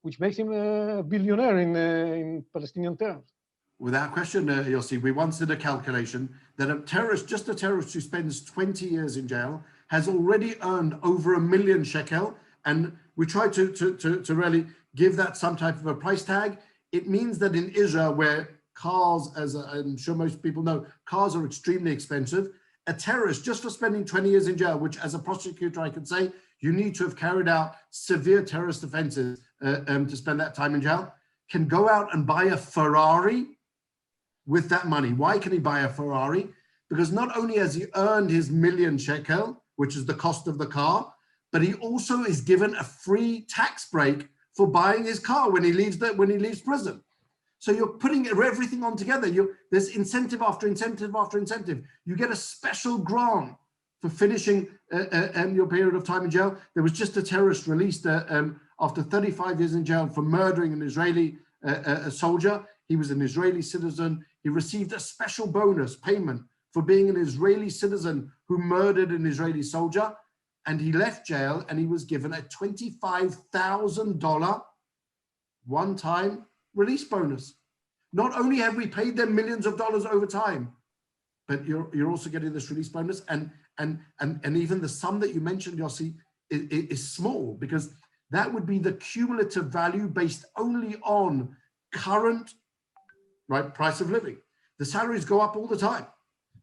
which makes him a billionaire in Palestinian terms. Without question, Yossi, we once did a calculation that just a terrorist who spends 20 years in jail has already earned over 1 million shekel. And we try to really give that some type of a price tag. It means that in Israel, where cars, as I'm sure most people know, cars are extremely expensive, a terrorist, just for spending 20 years in jail, which as a prosecutor, I can say, you need to have carried out severe terrorist offenses to spend that time in jail, can go out and buy a Ferrari with that money. Why can he buy a Ferrari? Because not only has he earned his 1 million shekel, which is the cost of the car, but he also is given a free tax break for buying his car when he leaves prison. So you're putting everything on together. There's incentive after incentive after incentive. You get a special grant for finishing your period of time in jail. There was just a terrorist released after 35 years in jail for murdering an Israeli soldier. He was an Israeli citizen. He received a special bonus payment for being an Israeli citizen who murdered an Israeli soldier. And he left jail and he was given a $25,000 one-time release bonus. Not only have we paid them millions of dollars over time, but you're also getting this release bonus. And even the sum that you mentioned, Yossi, is small, because that would be the cumulative value based only on current price of living. The salaries go up all the time.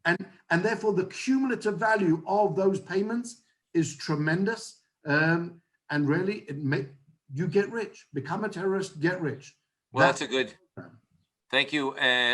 And therefore the cumulative value of those payments is tremendous. And really you get rich, become a terrorist, get rich. Well, that's a good, thank you,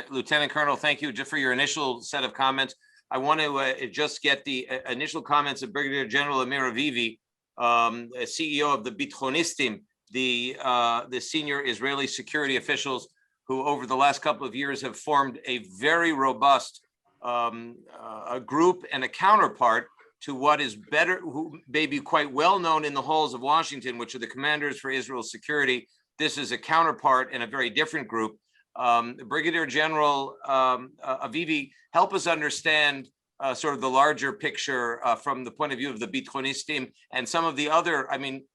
Lieutenant Colonel. Thank you just for your initial set of comments. I want to just get the initial comments of Brigadier General Amir Avivi, CEO of the HaBithonistim, the senior Israeli security officials who over the last couple of years have formed a very robust a group and a counterpart to what is better, who may be quite well known in the halls of Washington, which are the commanders for Israel's security. This is a counterpart in a very different group. Brigadier General Avivi, help us understand sort of the larger picture from the point of view of the HaBithonistim and some of the other, I mean,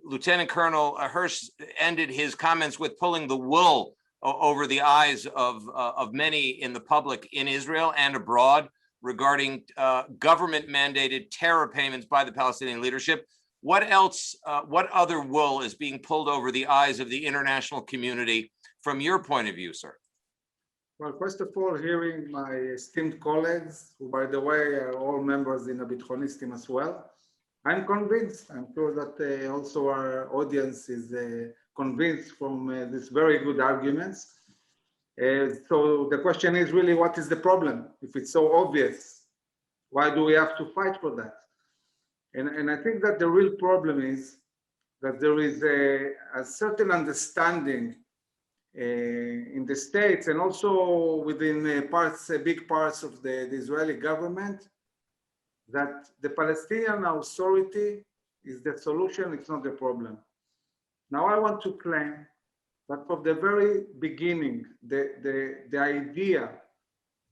Lieutenant Colonel Hirsch ended his comments with pulling the wool over the eyes of many in the public in Israel and abroad regarding government mandated terror payments by the Palestinian leadership. What else, what other wool is being pulled over the eyes of the international community from your point of view, sir? Well, first of all, hearing my esteemed colleagues, who by the way are all members in HaBithonistim as well, I'm convinced, I'm sure that also our audience is convinced from these very good arguments. So the question is really, what is the problem? If it's so obvious, why do we have to fight for that? And I think that the real problem is that there is a certain understanding in the States and also within big parts of the Israeli government that the Palestinian Authority is the solution, it's not the problem. Now I want to claim that from the very beginning, the idea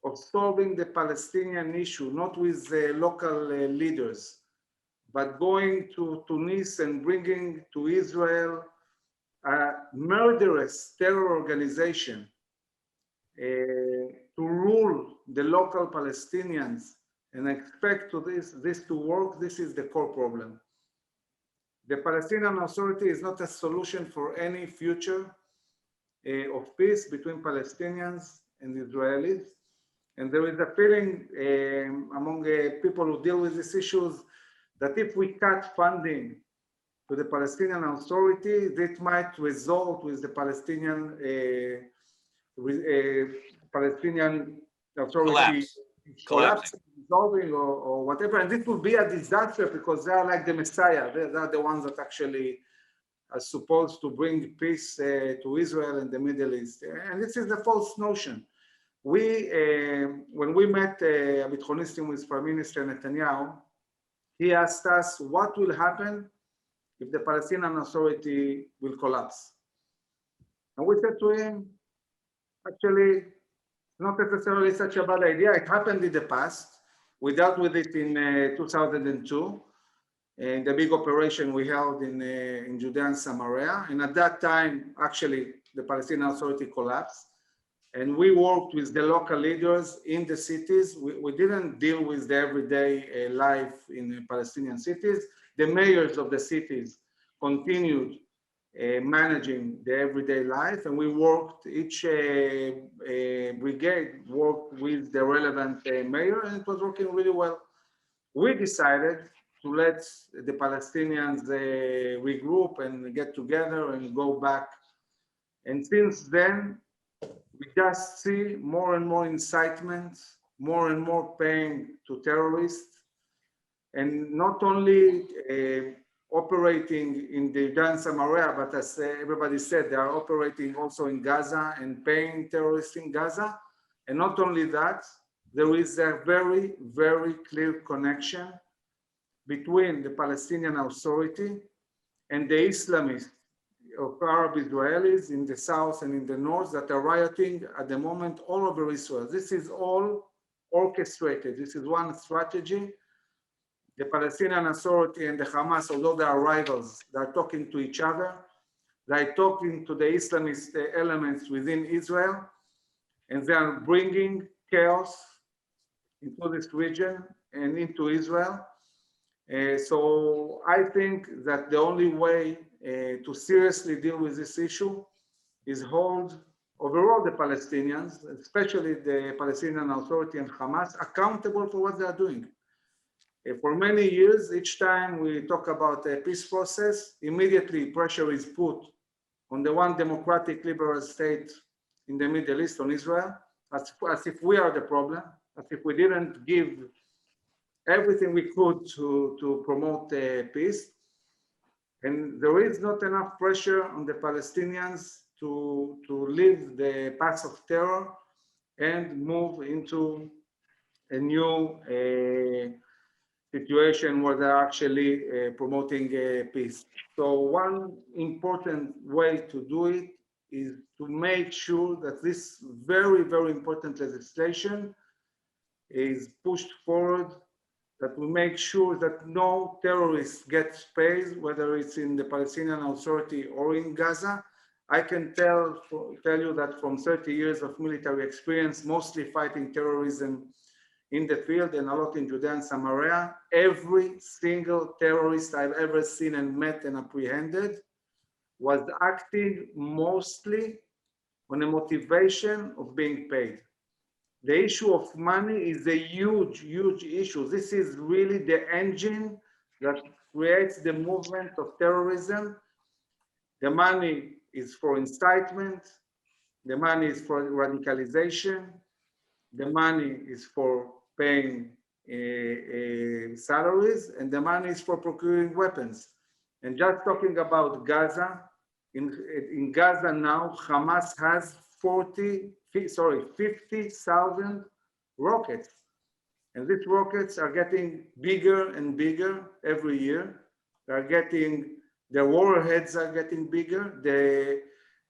of solving the Palestinian issue, not with local leaders, but going to Tunis and bringing to Israel a murderous terror organization to rule the local Palestinians and expect this to work, this is the core problem. The Palestinian Authority is not a solution for any future of peace between Palestinians and Israelis. And there is a feeling among people who deal with these issues that if we cut funding to the Palestinian Authority, that might result with the Palestinian Authority collapsing, dissolving, or whatever. And this will be a disaster because they are like the Messiah. They are the ones that actually are supposed to bring peace to Israel and the Middle East. And this is the false notion. When we met HaBithonistim with Prime Minister Netanyahu, he asked us what will happen if the Palestinian Authority will collapse. And we said to him, actually, not necessarily such a bad idea. It happened in the past. We dealt with it in 2002, in the big operation we held in Judea and Samaria. And at that time, actually, the Palestinian Authority collapsed. And we worked with the local leaders in the cities. We didn't deal with the everyday life in the Palestinian cities. The mayors of the cities continued managing the everyday life, and we worked, each brigade worked with the relevant mayor, and it was working really well. We decided to let the Palestinians regroup and get together and go back. And since then, we just see more and more incitement, more and more paying to terrorists, and not only operating in the Judea and Samaria, but as everybody said, they are operating also in Gaza and paying terrorists in Gaza. And not only that, there is a very, very clear connection between the Palestinian Authority and the Islamists of Arab Israelis in the south and in the north that are rioting at the moment all over Israel. This is all orchestrated. This is one strategy. The Palestinian Authority and the Hamas, although they are rivals, they are talking to each other. They are talking to the Islamist elements within Israel, and they are bringing chaos into this region and into Israel. So I think that the only way to seriously deal with this issue is hold overall the Palestinians, especially the Palestinian Authority and Hamas, accountable for what they are doing. For many years, each time we talk about a peace process, immediately pressure is put on the one democratic liberal state in the Middle East, on Israel, as if we are the problem, as if we didn't give everything we could to promote peace. And there is not enough pressure on the Palestinians to leave the path of terror and move into a new situation where they're actually promoting peace. So one important way to do it is to make sure that this very, very important legislation is pushed forward, that we make sure that no terrorist gets paid, whether it's in the Palestinian Authority or in Gaza. I can tell you that from 30 years of military experience, mostly fighting terrorism in the field and a lot in Judea and Samaria, every single terrorist I've ever seen and met and apprehended was acting mostly on a motivation of being paid. The issue of money is a huge, huge issue. This is really the engine that creates the movement of terrorism. The money is for incitement. The money is for radicalization. The money is for paying salaries, and the money is for procuring weapons. And just talking about Gaza, in Gaza now, Hamas has 50,000 rockets. And these rockets are getting bigger and bigger every year. Their warheads are getting bigger.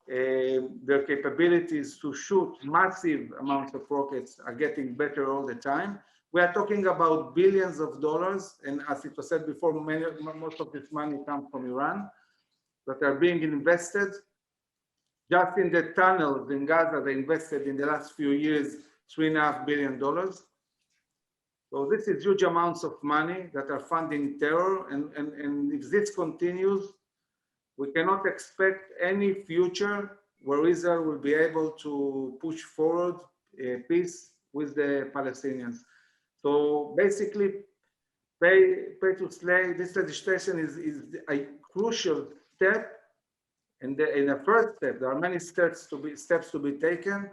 Their capabilities to shoot massive amounts of rockets are getting better all the time. We are talking about billions of dollars, and as it was said before, most of this money comes from Iran, that are being invested. Just in the tunnels in Gaza, they invested in the last few years $3.5 billion. So this is huge amounts of money that are funding terror, and if this continues, we cannot expect any future where Israel will be able to push forward peace with the Palestinians. So basically, pay to slay, this legislation is a crucial step. And in the first step, there are many steps to be taken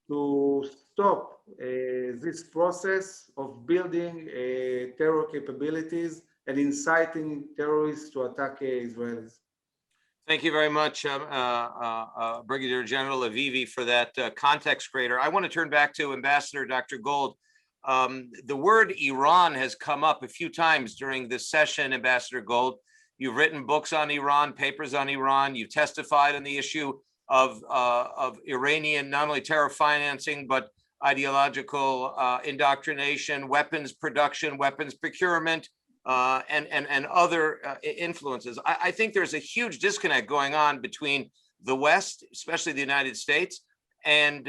to stop this process of building terror capabilities and inciting terrorists to attack Israelis. Thank you very much, Brigadier General Avivi, for that context creator. I want to turn back to Ambassador Dr. Gold. The word Iran has come up a few times during this session, Ambassador Gold. You've written books on Iran, papers on Iran. You've testified on the issue of Iranian, not only terror financing, but ideological indoctrination, weapons production, weapons procurement, and other influences. I think there's a huge disconnect going on between the West, especially the United States, and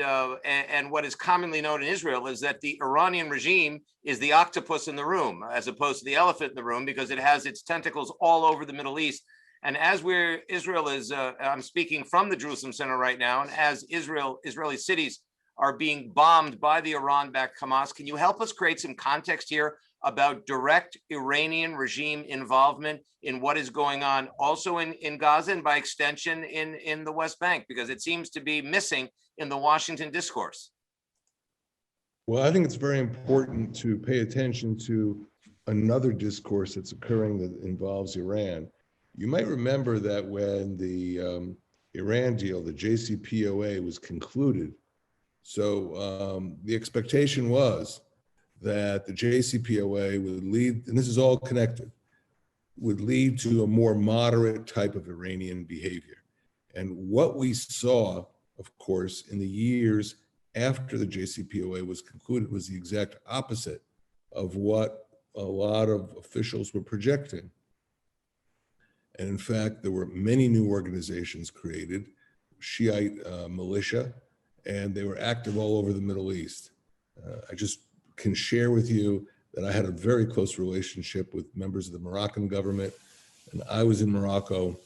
what is commonly known in Israel is that the Iranian regime is the octopus in the room, as opposed to the elephant in the room, because it has its tentacles all over the Middle East. And as Israel is, I'm speaking from the Jerusalem Center right now, and as Israeli cities are being bombed by the Iran-backed Hamas, can you help us create some context here about direct Iranian regime involvement in what is going on also in Gaza and by extension in the West Bank, because it seems to be missing in the Washington discourse? Well, I think it's very important to pay attention to another discourse that's occurring that involves Iran. You might remember that when the Iran deal, the JCPOA, was concluded, so the expectation was that the JCPOA would lead, and this is all connected, would lead to a more moderate type of Iranian behavior. And what we saw, of course, in the years after the JCPOA was concluded was the exact opposite of what a lot of officials were projecting. And in fact, there were many new organizations created, Shiite militia, and they were active all over the Middle East. I just can share with you that I had a very close relationship with members of the Moroccan government, and I was in Morocco,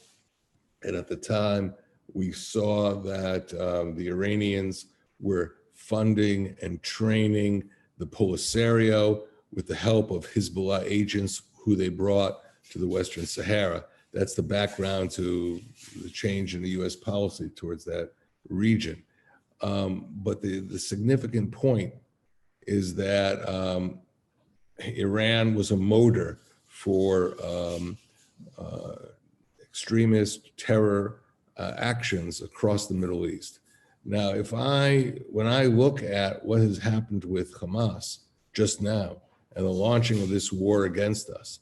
and at the time, we saw that the Iranians were funding and training the Polisario with the help of Hezbollah agents who they brought to the Western Sahara. That's the background to the change in the US policy towards that region. But the significant point is that Iran was a motor for extremist terror actions across the Middle East. Now, when I look at what has happened with Hamas just now and the launching of this war against us,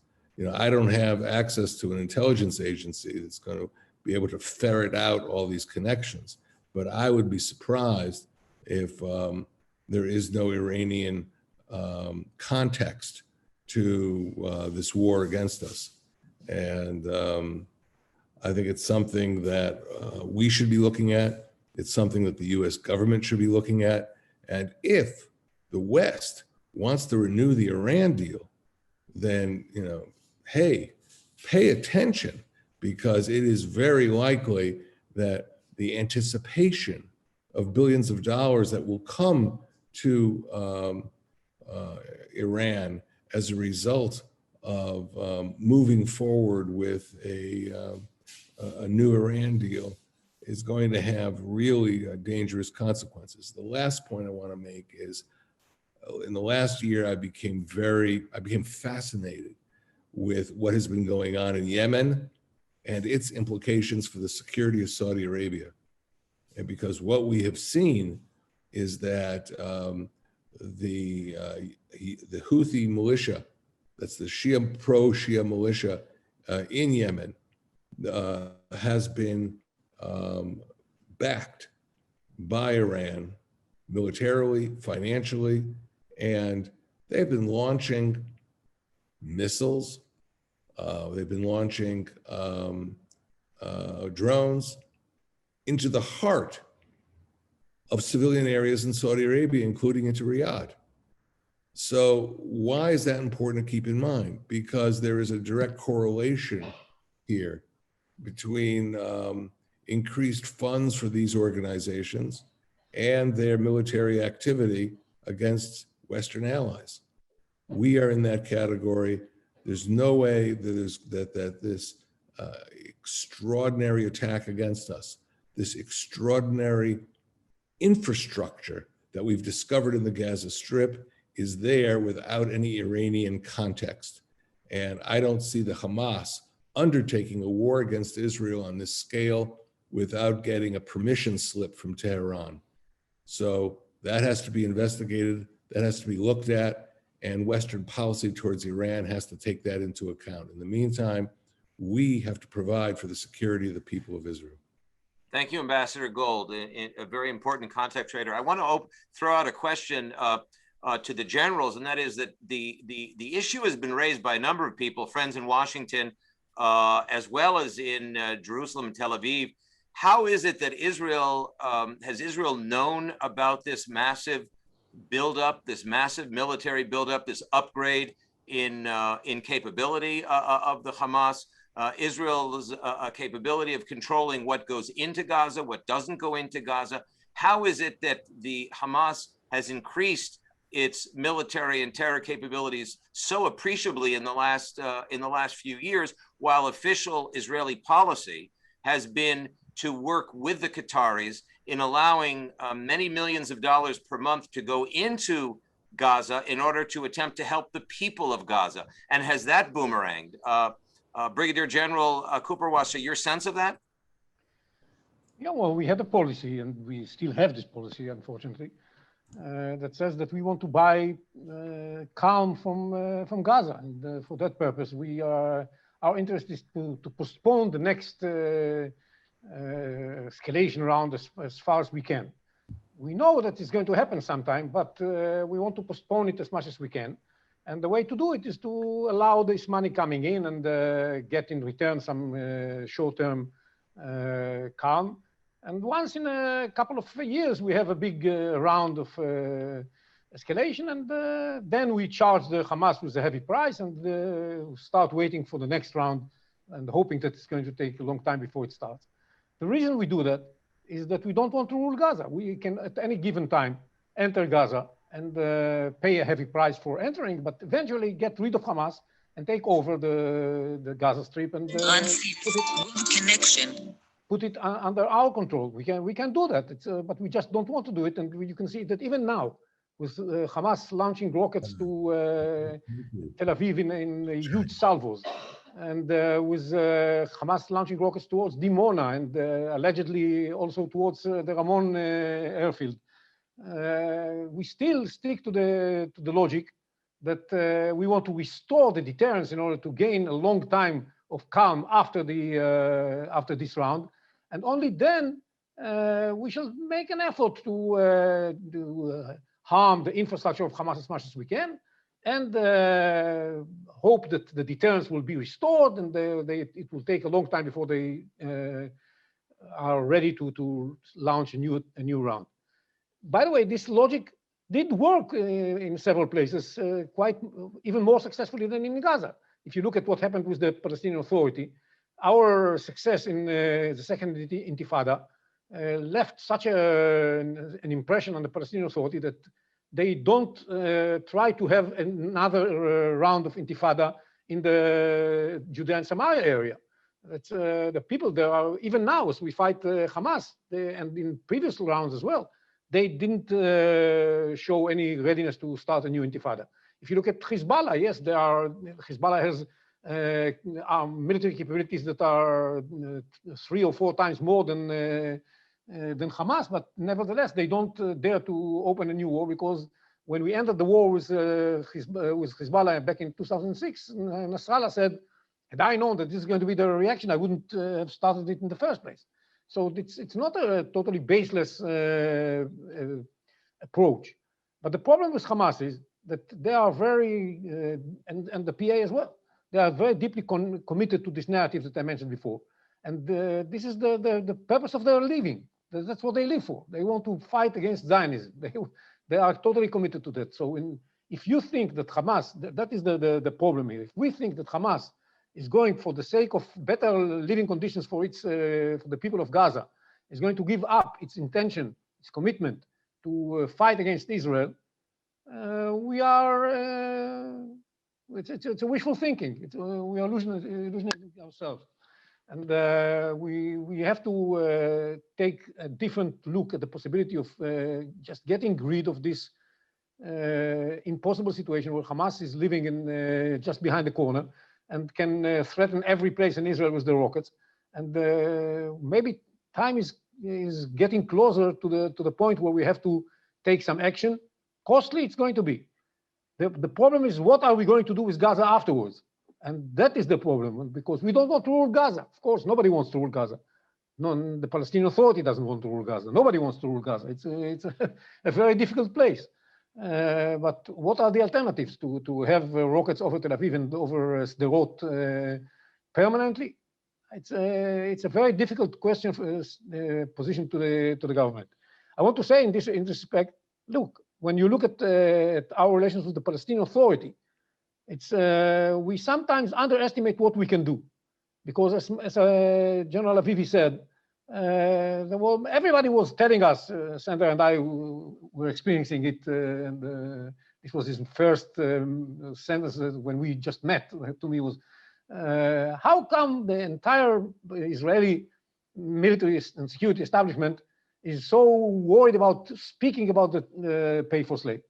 I don't have access to an intelligence agency that's going to be able to ferret out all these connections. But I would be surprised if there is no Iranian context to this war against us. And I think it's something that we should be looking at. It's something that the US government should be looking at. And if the West wants to renew the Iran deal, then, hey, pay attention, because it is very likely that the anticipation of billions of dollars that will come to Iran as a result of moving forward with a new Iran deal is going to have really dangerous consequences. The last point I want to make is, in the last year, I became fascinated with what has been going on in Yemen and its implications for the security of Saudi Arabia. And because what we have seen is that the Houthi militia, that's the pro-Shia militia in Yemen, has been backed by Iran militarily, financially, and they've been launching missiles, they've been launching drones into the heart of civilian areas in Saudi Arabia, including into Riyadh. So why is that important to keep in mind? Because there is a direct correlation here between increased funds for these organizations and their military activity against Western allies. We are in that category. There's no way that this extraordinary attack against us, this extraordinary infrastructure that we've discovered in the Gaza Strip, is there without any Iranian context. And I don't see the Hamas undertaking a war against Israel on this scale without getting a permission slip from Tehran. So that has to be investigated, that has to be looked at, and Western policy towards Iran has to take that into account. In the meantime, we have to provide for the security of the people of Israel. Thank you, Ambassador Gold, a very important context trader. I want to throw out a question to the generals, and that is that the issue has been raised by a number of people, friends in Washington, as well as in Jerusalem and Tel Aviv. How is it that Israel, has Israel known about this massive buildup, this massive military buildup, this upgrade in capability of the Hamas? Israel's capability of controlling what goes into Gaza, what doesn't go into Gaza. How is it that the Hamas has increased its military and terror capabilities so appreciably in the last few years, while official Israeli policy has been to work with the Qataris in allowing many millions of dollars per month to go into Gaza in order to attempt to help the people of Gaza? And has that boomeranged? Brigadier General Kuperwasser, your sense of that? Yeah, well, we had a policy, and we still have this policy, unfortunately, that says that we want to buy calm from Gaza. And for that purpose, our interest is to postpone the next escalation round as far as we can. We know that it's going to happen sometime, but we want to postpone it as much as we can. And the way to do it is to allow this money coming in and get in return some short-term calm. And once in a couple of years, we have a big round of escalation, and then we charge the Hamas with a heavy price and start waiting for the next round and hoping that it's going to take a long time before it starts. The reason we do that is that we don't want to rule Gaza. We can, at any given time, enter Gaza and pay a heavy price for entering, but eventually get rid of Hamas and take over the Gaza Strip and put it under our control. We can do that, but we just don't want to do it. And you can see that even now, with Hamas launching rockets to Tel Aviv in huge salvos, and with Hamas launching rockets towards Dimona and allegedly also towards the Ramon airfield. We still stick to the logic that we want to restore the deterrence in order to gain a long time of calm after this round, and only then we shall make an effort to harm the infrastructure of Hamas as much as we can, and hope that the deterrence will be restored, and it will take a long time before they are ready to launch a new round. By the way, this logic did work in several places, quite even more successfully than in Gaza. If you look at what happened with the Palestinian Authority, our success in the second Intifada left such an impression on the Palestinian Authority that they don't try to have another round of Intifada in the Judea and Samaria area. That's the people there are, even now as we fight Hamas, and in previous rounds as well, they didn't show any readiness to start a new Intifada. If you look at Hezbollah, yes, Hezbollah has military capabilities that are 3 or 4 times more than Hamas, but nevertheless, they don't dare to open a new war, because when we ended the war with Hezbollah back in 2006, Nasrallah said, had I known that this is going to be the reaction, I wouldn't have started it in the first place. So it's not a totally baseless approach. But the problem with Hamas is that they are very, and the PA as well, they are very deeply committed to this narrative that I mentioned before. And this is the purpose of their living. That's what they live for. They want to fight against Zionism. They are totally committed to that. So if you think that Hamas, that is the problem here. If we think that Hamas is going, for the sake of better living conditions for the people of Gaza, is going to give up its intention, its commitment to fight against Israel, we are, it's a wishful thinking. We are illusioning ourselves. And we have to take a different look at the possibility of just getting rid of this impossible situation where Hamas is living in just behind the corner and can threaten every place in Israel with the rockets. And maybe time is getting closer to the point where we have to take some action. Costly it's going to be. The problem is, what are we going to do with Gaza afterwards? And that is the problem, because we don't want to rule Gaza. Of course, nobody wants to rule Gaza. No, the Palestinian Authority doesn't want to rule Gaza. Nobody wants to rule Gaza. It's a very difficult place. But what are the alternatives to have rockets over Tel Aviv and over Sderot permanently? It's a very difficult question for position to the government. I want to say in this respect, look, when you look at our relations with the Palestinian Authority, we sometimes underestimate what we can do, because as General Avivi said, everybody was telling us, Sandra and I were experiencing it, and this was his first sentence when we just met. To me was, how come the entire Israeli military and security establishment is so worried about speaking about the pay for slave?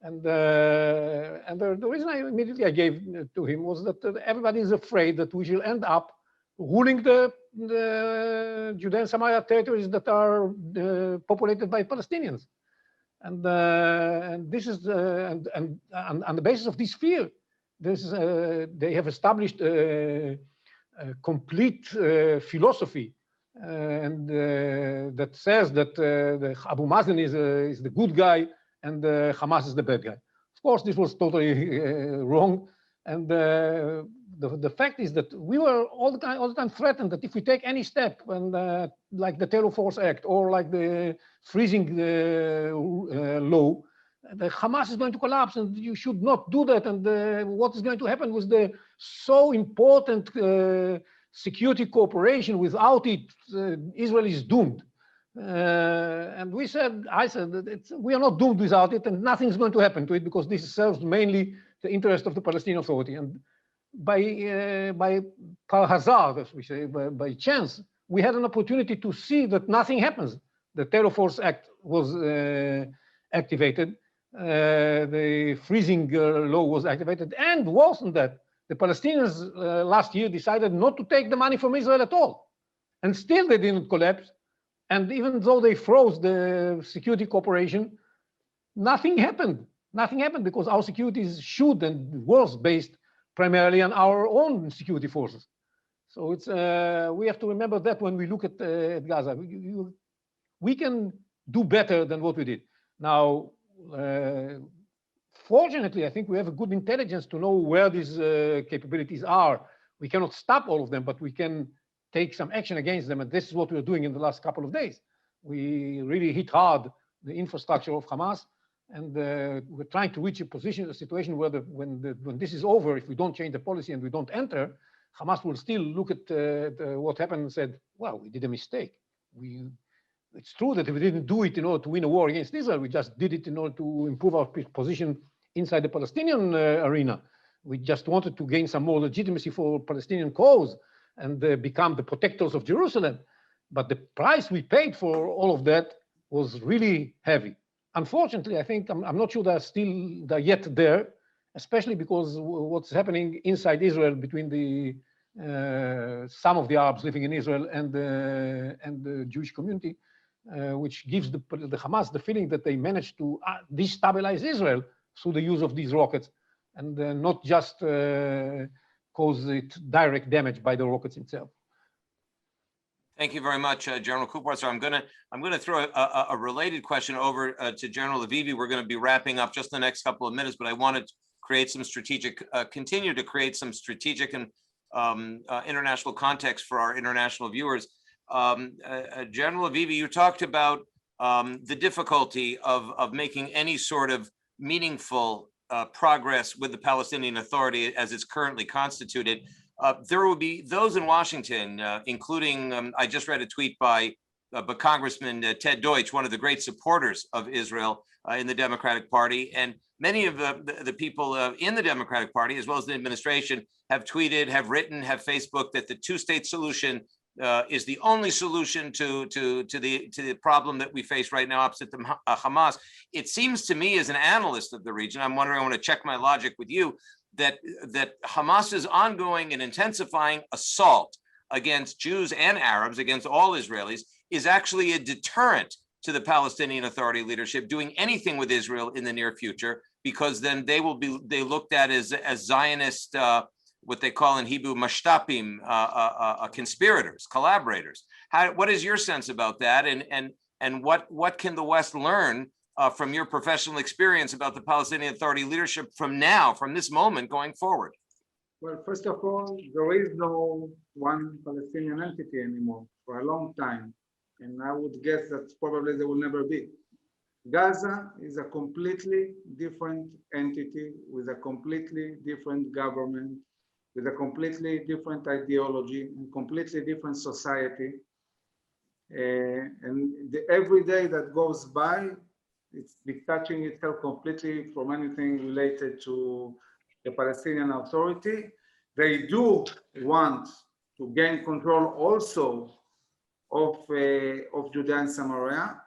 And the reason I immediately gave to him was that everybody is afraid that we shall end up ruling the Judea and Samaria territories that are populated by Palestinians, and this is and on the basis of this fear, they have established a complete philosophy that says that the Abu Mazen is the good guy and Hamas is the bad guy. Of course, this was totally wrong. And the fact is that we were all the time threatened that if we take any step, and like the Terror Force Act or like the freezing law, the Hamas is going to collapse, and you should not do that. And what is going to happen with the so important security cooperation? Without it, Israel is doomed. And I said that we are not doomed without it, and nothing's going to happen to it because this serves mainly the interest of the Palestinian Authority. And by hazard, as we say, by chance, we had an opportunity to see that nothing happens. The Terror Force Act was activated. The freezing law was activated, and worse than that, the Palestinians last year decided not to take the money from Israel at all, and still they didn't collapse. And even though they froze the security cooperation, nothing happened. Nothing happened because our security should and was based primarily on our own security forces. So it's we have to remember that when we look at Gaza, we can do better than what we did. Now, fortunately, I think we have a good intelligence to know where these capabilities are. We cannot stop all of them, but we can take some action against them. And this is what we're doing in the last couple of days. We really hit hard the infrastructure of Hamas. And we're trying to reach a situation where when this is over, if we don't change the policy and we don't enter, Hamas will still look at what happened and said, well, we did a mistake. It's true that we didn't do it in order to win a war against Israel. We just did it in order to improve our position inside the Palestinian arena. We just wanted to gain some more legitimacy for Palestinian cause and become the protectors of Jerusalem. But the price we paid for all of that was really heavy. Unfortunately, I think I'm not sure they're yet there, especially because what's happening inside Israel between the some of the Arabs living in Israel and the Jewish community, which gives the Hamas the feeling that they managed to destabilize Israel through the use of these rockets, and not just cause it direct damage by the rockets itself. Thank you very much, General Kuperwasser. I'm gonna throw a related question over to General Avivi. We're going to be wrapping up just the next couple of minutes, but I wanted to create some strategic, continue to create some strategic and international context for our international viewers. General Avivi, you talked about the difficulty of making any sort of meaningful progress with the Palestinian Authority as it's currently constituted. There will be those in Washington, including, I just read a tweet by Congressman Ted Deutsch, one of the great supporters of Israel in the Democratic Party. And many of the people in the Democratic Party, as well as the administration, have tweeted, have written, have Facebooked that the two-state solution is the only solution to the problem that we face right now opposite the Hamas. It seems to me, as an analyst of the region, I'm wondering, I want to check my logic with you, that Hamas's ongoing and intensifying assault against Jews and Arabs, against all Israelis, is actually a deterrent to the Palestinian Authority leadership doing anything with Israel in the near future, because then they will be looked at as Zionist, what they call in Hebrew mashtapim, conspirators, collaborators. What is your sense about that, and what can the West learn from your professional experience about the Palestinian Authority leadership from this moment going forward? Well, first of all, there is no one Palestinian entity anymore for a long time. And I would guess that probably there will never be. Gaza is a completely different entity with a completely different government, with a completely different ideology, and completely different society. And every day that goes by, it's detaching itself completely from anything related to the Palestinian Authority. They do want to gain control also of Judea and Samaria,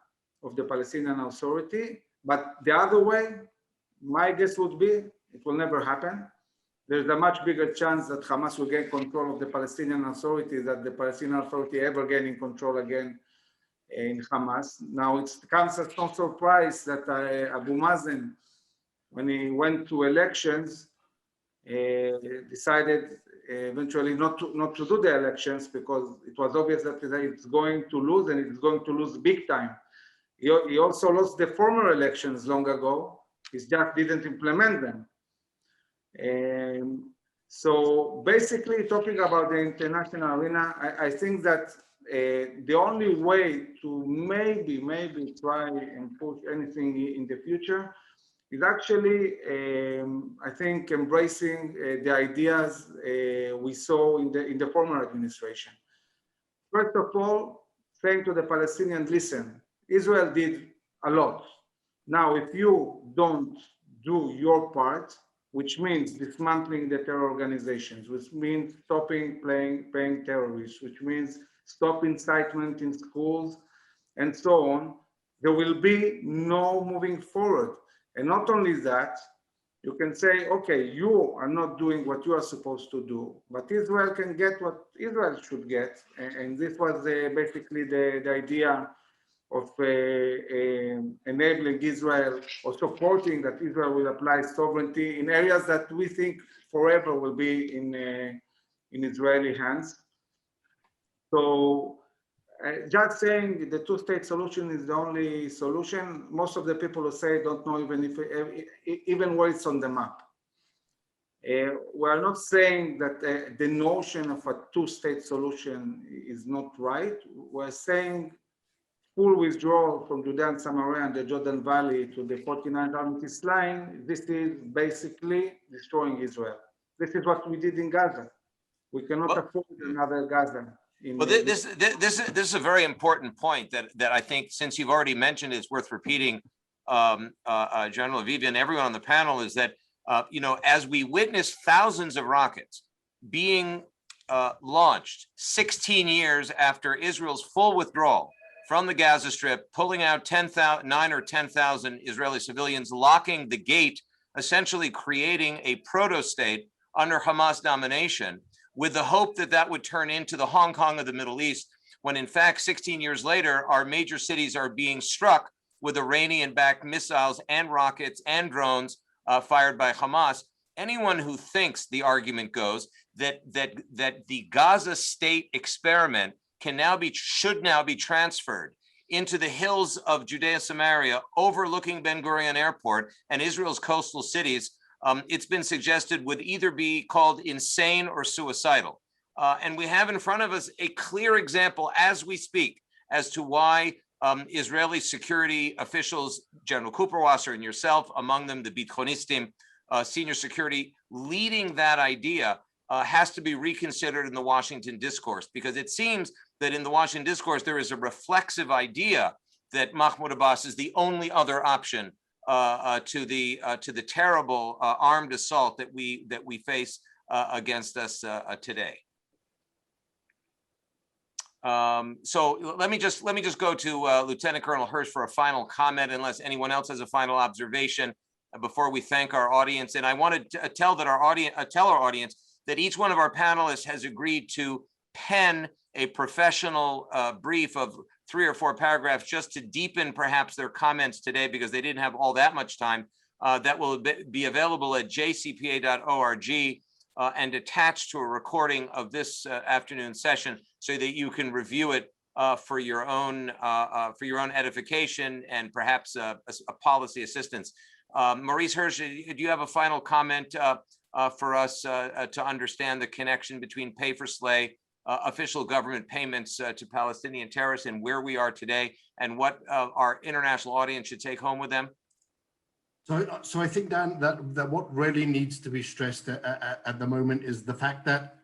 of the Palestinian Authority. But the other way, my guess would be, it will never happen. There's a much bigger chance that Hamas will gain control of the Palestinian Authority than the Palestinian Authority ever gaining control again in Hamas. Now, it comes as no surprise that Abu Mazen, when he went to elections, decided eventually not to do the elections because it was obvious that it's going to lose, and it's going to lose big time. He also lost the former elections long ago. He just didn't implement them. So basically, talking about the international arena, I think that the only way to maybe try and push anything in the future is actually, I think, embracing the ideas we saw in the former administration. First of all, saying to the Palestinians, listen, Israel did a lot. Now, if you don't do your part, which means dismantling the terror organizations, which means stopping paying terrorists, which means stop incitement in schools, and so on, there will be no moving forward. And not only that, you can say, okay, you are not doing what you are supposed to do, but Israel can get what Israel should get. And this was basically the idea of enabling Israel or supporting that Israel will apply sovereignty in areas that we think forever will be in Israeli hands. So just saying the two-state solution is the only solution. Most of the people who say don't know even where it's on the map. We are not saying that the notion of a two-state solution is not right. We're saying full withdrawal from Judea and Samaria and the Jordan Valley to the 49th Armistice line. This is basically destroying Israel. This is what we did in Gaza. We cannot afford another Gaza. Well, this is a very important point that I think, since you've already mentioned, it's worth repeating, General Avivi and everyone on the panel, is that as we witness thousands of rockets being launched 16 years after Israel's full withdrawal from the Gaza Strip, pulling out 9 or 10,000 Israeli civilians, locking the gate, essentially creating a proto-state under Hamas domination, with the hope that that would turn into the Hong Kong of the Middle East, when in fact, 16 years later, our major cities are being struck with Iranian-backed missiles and rockets and drones fired by Hamas. Anyone who thinks, the argument goes, that the Gaza state experiment should now be transferred into the hills of Judea Samaria, overlooking Ben Gurion Airport and Israel's coastal cities, it's been suggested would either be called insane or suicidal. And we have in front of us a clear example as we speak as to why Israeli security officials, General Kuperwasser and yourself, among them the HaBithonistim, senior security, leading that idea has to be reconsidered in the Washington discourse, because it seems that in the Washington discourse, there is a reflexive idea that Mahmoud Abbas is the only other option to the terrible armed assault that we face against us today. So let me just go to Lieutenant Colonel Hirsch for a final comment, unless anyone else has a final observation before we thank our audience. And I want to tell our audience that each one of our panelists has agreed to pen a professional brief of 3 or 4 paragraphs just to deepen perhaps their comments today, because they didn't have all that much time. That will be available at jcpa.org and attached to a recording of this afternoon session, so that you can review it for your own edification and perhaps a policy assistance. Maurice, Hirsch, do you have a final comment for us to understand the connection between pay-for-slay, official government payments to Palestinian terrorists, and where we are today, and what our international audience should take home with them? So I think, Dan, that what really needs to be stressed at the moment is the fact that,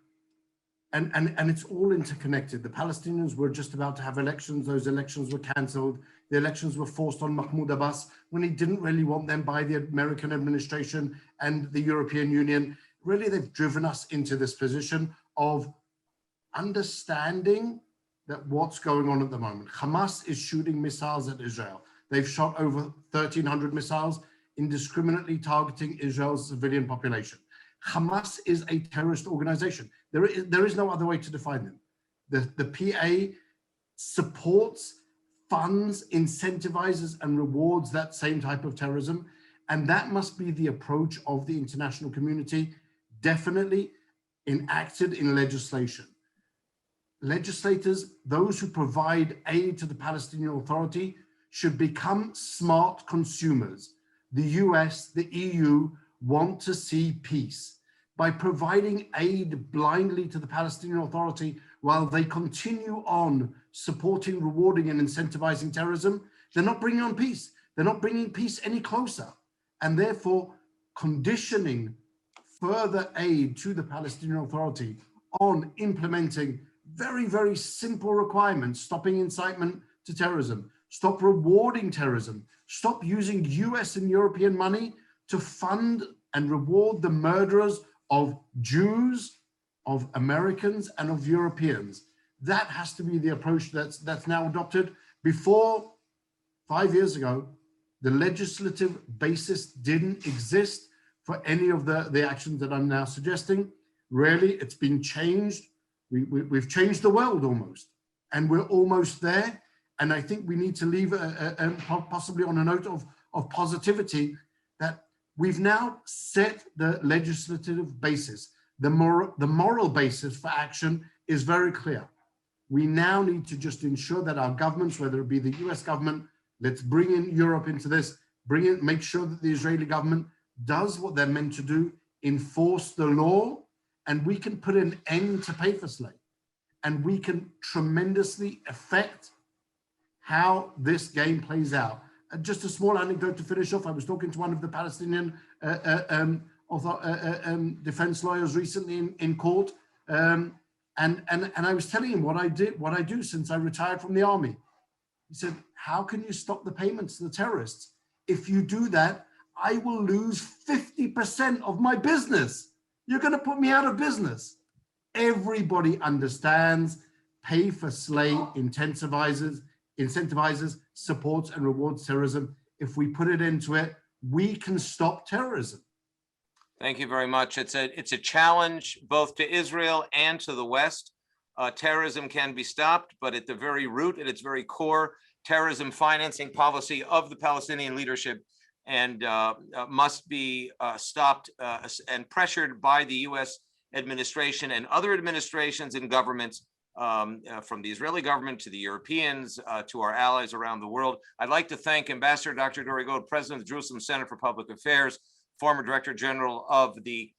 and it's all interconnected. The Palestinians were just about to have elections. Those elections were cancelled. The elections were forced on Mahmoud Abbas when he didn't really want them by the American administration and the European Union. Really, they've driven us into this position of understanding that what's going on at the moment. Hamas is shooting missiles at Israel. They've shot over 1,300 missiles, indiscriminately targeting Israel's civilian population. Hamas is a terrorist organization. There is no other way to define them. The PA supports, funds, incentivizes, and rewards that same type of terrorism. And that must be the approach of the international community. definitely enacted in legislation. Legislators, those who provide aid to the Palestinian Authority, should become smart consumers. The US, the EU want to see peace. By providing aid blindly to the Palestinian Authority while they continue on supporting, rewarding, and incentivizing terrorism, they're not bringing on peace. They're not bringing peace any closer. And therefore, conditioning further aid to the Palestinian Authority on implementing very, very simple requirements: stopping incitement to terrorism, stop rewarding terrorism, stop using US and European money to fund and reward the murderers of Jews, of Americans, and of Europeans. That has to be the approach that's now adopted. Before 5 years ago, the legislative basis didn't exist for any of the actions that I'm now suggesting. Really, it's been changed. We've changed the world almost, and we're almost there. And I think we need to leave possibly on a note of positivity, that we've now set the legislative basis. The moral basis for action is very clear. We now need to just ensure that our governments, whether it be the US government, let's bring in Europe into this, make sure that the Israeli government does what they're meant to do, enforce the law, and we can put an end to pay for slay. And we can tremendously affect how this game plays out. Just a small anecdote to finish off. I was talking to one of the Palestinian defense lawyers recently in court, and I was telling him what I do since I retired from the army. He said, "How can you stop the payments to the terrorists? If you do that, I will lose 50% of my business. You're going to put me out of business." Everybody understands pay for slay incentivizes, supports, and rewards terrorism. If we put it into it, we can stop terrorism. Thank you very much. It's a challenge both to Israel and to the West. Terrorism can be stopped, but at the very root, at its very core, terrorism financing policy of the Palestinian leadership and must be stopped and pressured by the US administration and other administrations and governments, from the Israeli government to the Europeans, to our allies around the world. I'd like to thank Ambassador Dr. Dore Gold, President of the Jerusalem Center for Public Affairs, former Director General of the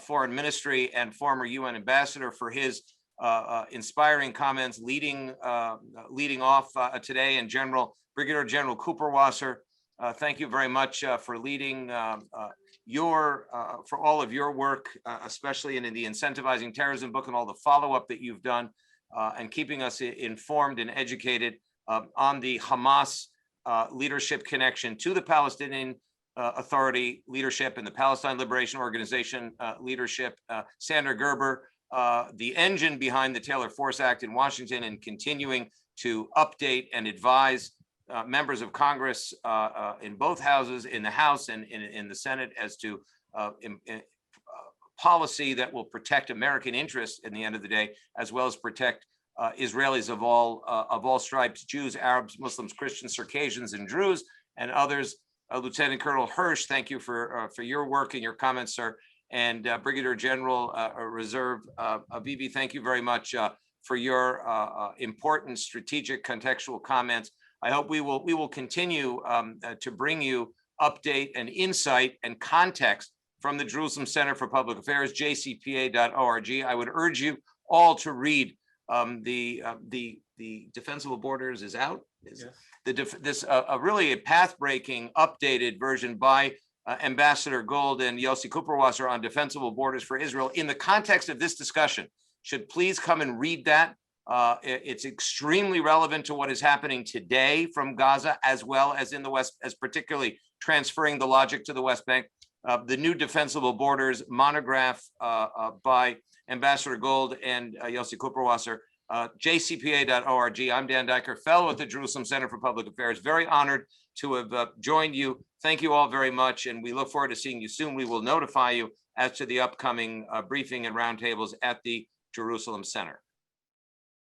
Foreign Ministry, and former UN Ambassador, for his inspiring comments leading off today, and Brigadier General Kuperwasser. Thank you very much for leading for all of your work, especially in the Incentivizing Terrorism book and all the follow-up that you've done, and keeping us informed and educated on the Hamas leadership connection to the Palestinian Authority leadership and the Palestine Liberation Organization leadership. Sandra Gerber, the engine behind the Taylor Force Act in Washington, and continuing to update and advise members of Congress in both houses, in the House and in the Senate, as to policy that will protect American interests in the end of the day, as well as protect Israelis of all stripes: Jews, Arabs, Muslims, Christians, Circassians, and Druze, and others. Lieutenant Colonel Hirsch, thank you for your work and your comments, sir. And Brigadier General Reserve Avivi, thank you very much for your important strategic contextual comments. I hope we will continue to bring you update and insight and context from the Jerusalem Center for Public Affairs, jcpa.org. I would urge you all to read the Defensible Borders is out. Yes. Really a path-breaking, updated version by Ambassador Gold and Yossi Kuperwasser on Defensible Borders for Israel. In the context of this discussion, should please come and read that. It's extremely relevant to what is happening today from Gaza, as well as in the West, as particularly transferring the logic to the West Bank. The new Defensible Borders monograph by Ambassador Gold and Yossi Kuperwasser, jcpa.org. I'm Dan Diker, fellow at the Jerusalem Center for Public Affairs. Very honored to have joined you. Thank you all very much, and we look forward to seeing you soon. We will notify you as to the upcoming briefing and roundtables at the Jerusalem Center.